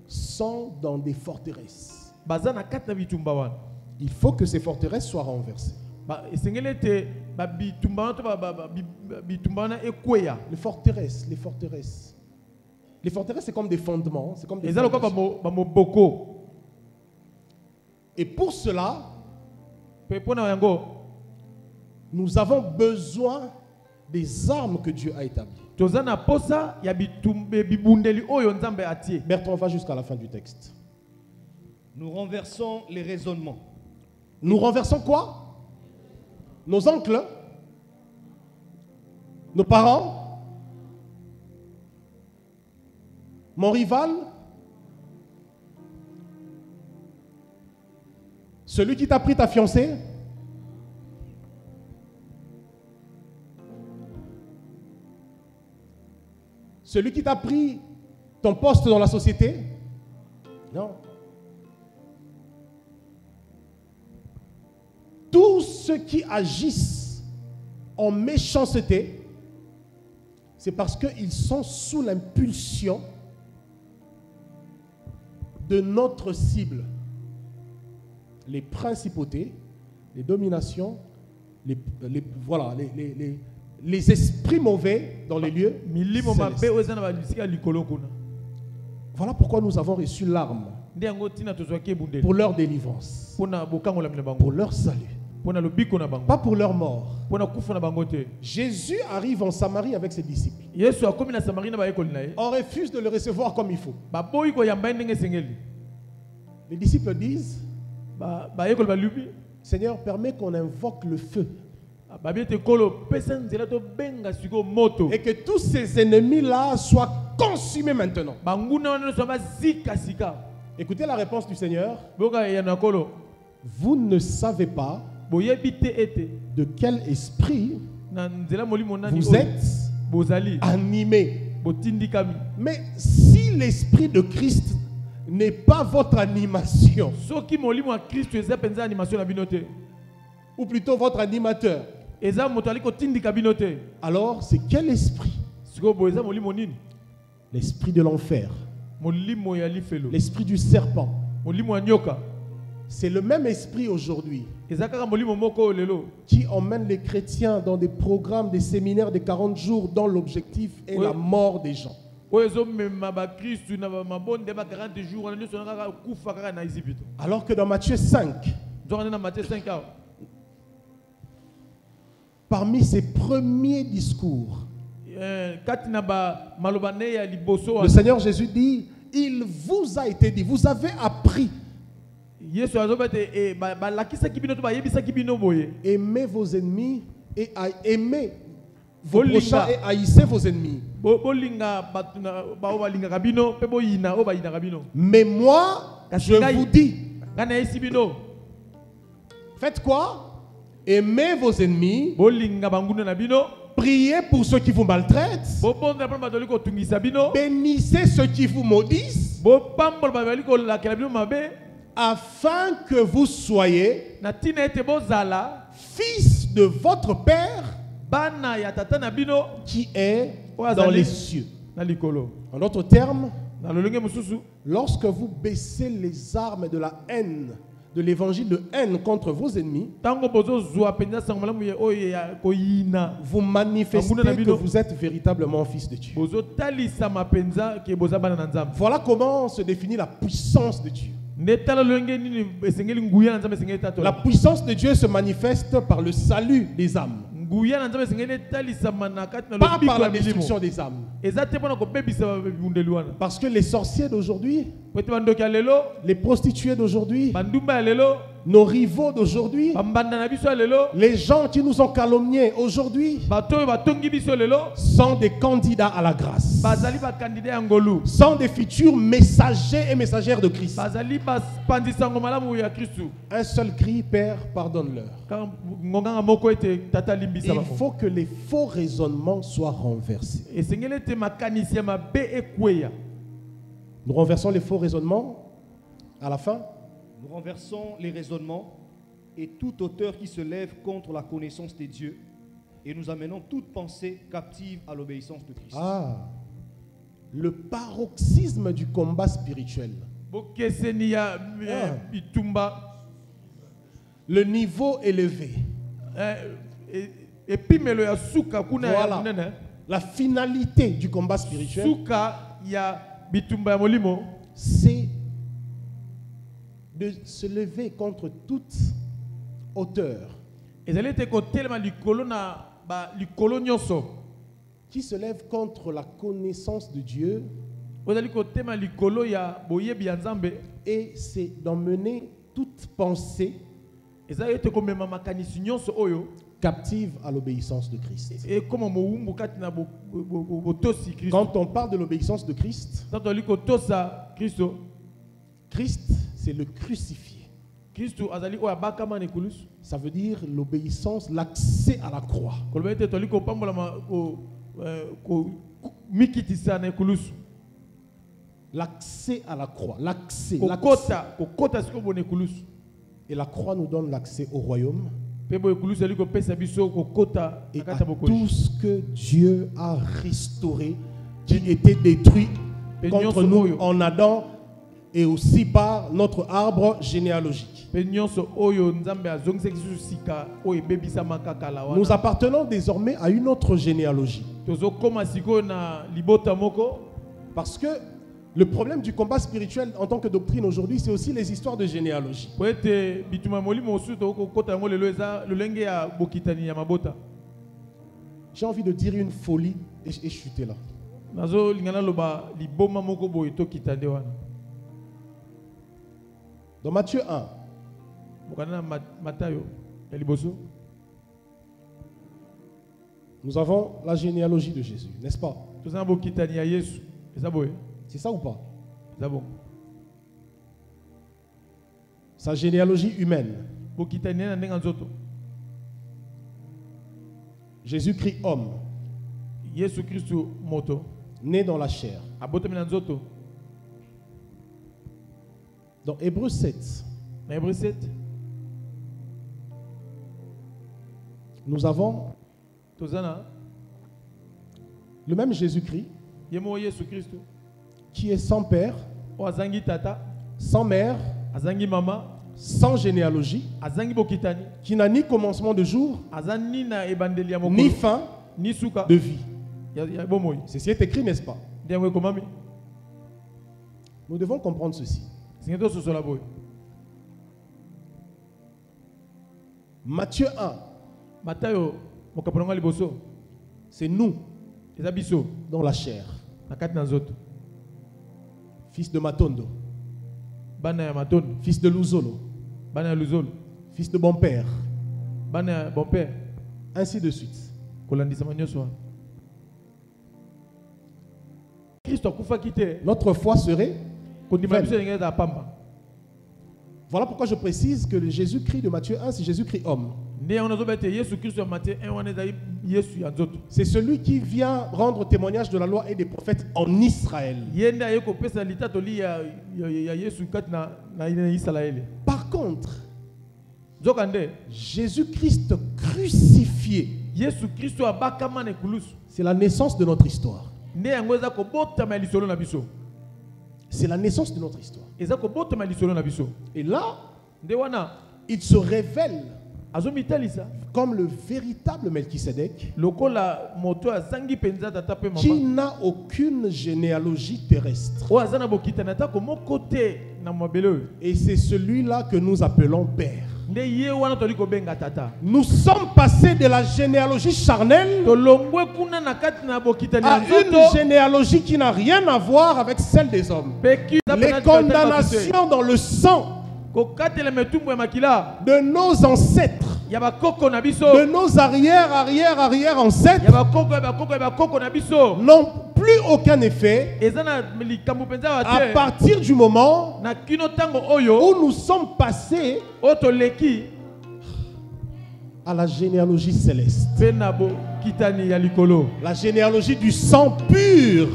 sont dans des forteresses. Il faut que ces forteresses soient renversées. Les forteresses. Les forteresses, c'est comme des fondements. C'est comme des Et pour cela, nous avons besoin des armes que Dieu a établies. Bertrand, on va jusqu'à la fin du texte. Nous renversons les raisonnements. Nous renversons quoi? Nos oncles? Nos parents? Mon rival? Celui qui t'a pris ta fiancée? Celui qui t'a pris ton poste dans la société? Non. Tous ceux qui agissent en méchanceté, c'est parce qu'ils sont sous l'impulsion de notre cible. Les principautés, les dominations, les esprits mauvais dans les lieux célestes. Voilà pourquoi nous avons reçu l'arme pour leur délivrance, pour leur salut, pas pour leur mort. Jésus arrive en Samarie avec ses disciples. On refuse de le recevoir comme il faut. Les disciples disent: Seigneur, permets qu'on invoque le feu. Et que tous ces ennemis-là soient consumés maintenant. Écoutez la réponse du Seigneur. Vous ne savez pas de quel esprit vous êtes animés. Mais si l'esprit de Christ n'est pas votre animation, ou plutôt votre animateur, eza moto ali kotindika bino te. Alors, c'est quel esprit? Siko bo eza molimo nini? L'esprit de l'enfer, Molimo ya lifelo. l'esprit du serpent. Molimo ya nyoka. C'est le même esprit aujourd'hui Eza kaka molimo moko lelo. qui emmène les chrétiens dans des programmes, des séminaires de 40 jours dont l'objectif est Oui. la mort des gens. Oyo ezomema bakristu na mabonde ba 40 jours wana nyonso kaka kufa kaka na Ezipito. Alors que dans Matthieu 5, Nzokana na Matthieu 5 awa. parmi ses premiers discours, Kati na ba maloba ne ya liboso le wana. Seigneur Jésus dit, il vous a été dit, vous avez appris, Yesu azobete ba lakisaki bino to ba yebisaki bino boye. aimez vos ennemis et aimez vos Bolinga. prochains et haïssez vos ennemis. Bolinga batuna ba obalinga kabino pe boyina obayina kabino. Mais moi, je vous dis, Kana esi bino. faites quoi? Aimez vos ennemis, Bolinga banguno na bino. priez pour ceux qui vous maltraitent, Bobonda pa batoli ko tungisa bino. bénissez ceux qui vous maudissent, Bopambol ba batoli ko la kelabino mabe. afin que vous soyez Na tina ete bozala fils de votre Père bana ya tata na bino qui est Oyo dans azali les cieux. na likolo. En d'autres termes, Na lolenge mususu. lorsque vous baissez les armes de la haine, de l'évangile de haine contre vos ennemis, Tango bozo zwa penza sangmala muye oye ya koyina. vous manifestez Anguna na que bino. vous êtes véritablement fils de Dieu. Bozo talisa mapenza ke boza bana na nzambe. Voilà comment se définit la puissance de Dieu. Netala lolenge nini esengeli nguya na nzambe esengeli tato. La puissance de Dieu se manifeste par le salut des âmes, Nguya na nzambe esengeli talisa manakati na pas lobiko par la ya milimo. destruction des âmes. Eza te pona ko bebisa bundeli wana. Parce que les sorciers d'aujourd'hui, Kwete bandoki ya lelo, les prostituées d'aujourd'hui, bandumba ya lelo, nos rivaux d'aujourd'hui, bambanda na biso ya lelo, les gens qui nous ont calomniés aujourd'hui bato oyo batongi biso lelo, sont des candidats à la grâce, bazali bakandida ya ngolu. sont des futurs messagers et messagères de Christ. Bazali bapandisango malamu ya Kristu. Un seul cri, Père, pardonne-leur. Kaka ngonganga moko ete tata limbisa Il bango. faut que les faux raisonnements soient renversés. Esengeli ete makanisi ya mabe ekweya. Nous renversons les faux raisonnements à la fin. Nous renversons les raisonnements et toute auteur qui se lève contre la connaissance de Dieu et nous amenons toute pensée captive à l'obéissance de Christ. Ah, le paroxysme du combat spirituel. Bokeseni ya bitumba. Le niveau élevé. Epimelo ya suka kuna ya Voilà. munene. La finalité du combat spirituel, Suka ya bitumba ya molimo. c'est de se lever contre toute hauteur Ezali ete kotelema likolo na ba likolo nyonso. qui se lève contre la connaissance de Dieu, Ozali kotema likolo ya boyebi ya Nzambe. et c'est d'emmener toute pensée Ezali ete komema makanisi nyonso oyo. captive à l'obéissance de Christ. Et comme mowumbu kati na botosi Kristo. Quand on parle de l'obéissance de Christ, Tanto liko tosa Kristo. Christ, c'est le crucifié. Kristo azali oya bakama na ekulusu. Ça veut dire l'obéissance, l'accès à la croix. Koloba ete toliko pambola ko mikitisa na ekulusu. L'accès à la croix. L'accès. Kokota siko bona ekulusu. Et la croix nous donne l'accès au royaume Pebo ekulusu aliko pesa biso kokota et à nakata bokoshi. tout ce que Dieu a restauré, qui était détruit contre nous en Adam et aussi par notre arbre généalogique. Pe nyonso oyo Nzambe azongisa biso sika oyo bebisa makaka la wana. Nous appartenons désormais à une autre généalogie. Tozo koma siko na libota moko. Parce que le problème du combat spirituel en tant que doctrine aujourd'hui, c'est aussi les histoires de généalogie. Po ete bituma molimo osu to kokota yango lelo eza lolenge ya bokitani ya mabota. J'ai envie de dire une folie et chuter là. Nazo lingana loba liboma moko boye to kitande wana. Dans Matthieu 1, Bokana Matayo ya liboso. nous avons la généalogie de Jésus, n'est-ce pas? Tozana bokitani ya Yesu. Eza boye. C'est ça ou pas? Eza bon. Sa généalogie humaine. Bokitani na ndenga nzoto. Jésus-Christ homme, Yesu Kristo moto. né dans la chair. Abotomi na nzoto. Dans Hébreux 7, Na Hébreux 7. Nous avons tozana le même Jésus-Christ yemo Yesu Kristo qui est sans père, o azangi tata sans mère, azangi mama sans généalogie, azangi bokitani qui n'a ni commencement de jour, azani na ebandeli ya ni mokolo fin ni suka de vie. ya bomoi Ceci est écrit, n'est-ce pas? ndiango ekomami Nous devons comprendre ceci. singeto sosola boy Matthieu 1, Matayo mokaponanga liboso c'est nous eza biso dans la chair, na kati na nzoto fils de Matondo, bana ya matondo fils de Luzolo, bana ya luzolo fils de bon père, bana ya bon père ainsi de suite. kolandisama nyonso wana kristo akufaki te Notre foi serait kondima vaine. biso engeli eza pamba. Voilà pourquoi je précise que le Jésus-Christ de Matthieu 1, c'est Jésus-Christ homme. nde yango nazoba ete yesu kristo ya mate 1 wana ezali yesu ya nzoto C'est celui qui vient rendre témoignage de la loi et des prophètes en Israël. ye nde aye kopesa litatoli ya yesu kati na isalaele. Par contre, nzoka nde Jésus-Christ crucifié, yesu kristo abakama na ekulusu c'est la naissance de notre histoire. nde yango eza kobotama ya lisolo na biso C'est la naissance de notre histoire. eza kobotama ya lisolo na biso Et là, nde wana il se révèle azomitalisa comme le véritable Melchisédek lokola moto azangi mpenza tata mpe qui mama n'a aucune généalogie terrestre. oyo aza na bokitani atako moko te na mabele oyo Et c'est celui-là que nous appelons Père. nde ye wana toli kobenga tata Nous sommes passés de la généalogie charnelle tolongwe kuna na kati na bokitani à ya une nzoto généalogie qui n'a rien à voir avec celle des hommes. Les condamnations dans le sang kokatela metumbu ya makila de nos ancêtres, ya bakoko na biso de nos arrière-ancêtres, ya bakoko na biso n'ont plus aucun effet eza na likambo mpenza à wa te partir du moment na kino ntango oyo où nous sommes passés oyo toleki à la généalogie céleste, mpe na bokitani ya likolo la généalogie du sang pur,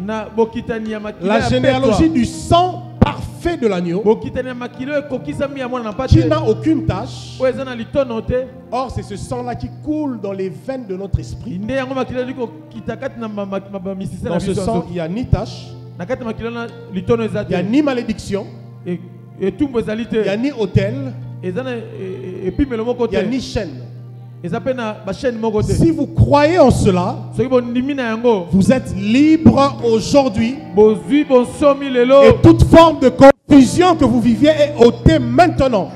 na bokitani ya makila la ya généalogie petwa. du sang parfait de l'agneau bokitani ya makila oyo ekokisami ya mwana na qui mpate n'a aucune tache. oyo eza na litono te Or, c'est ce sang-là qui coule dans les veines de notre esprit. nde yango makila eli kokita kati na bamisisa na Dans ce biso ya sang, nzoto. il n'y a ni tache, na kati ya makila na litono eza il n'y a te ni malédiction, etumbu ezali il n'y a te ni autel, eza na epimelo moko il n'y a te ni chaîne. eza mpe na bachaine moko te Si vous croyez en cela, soki bondimi na yango vous êtes libre aujourd'hui bozwi bonsomi lelo et toute forme de confusion que vous viviez est ôtée maintenant.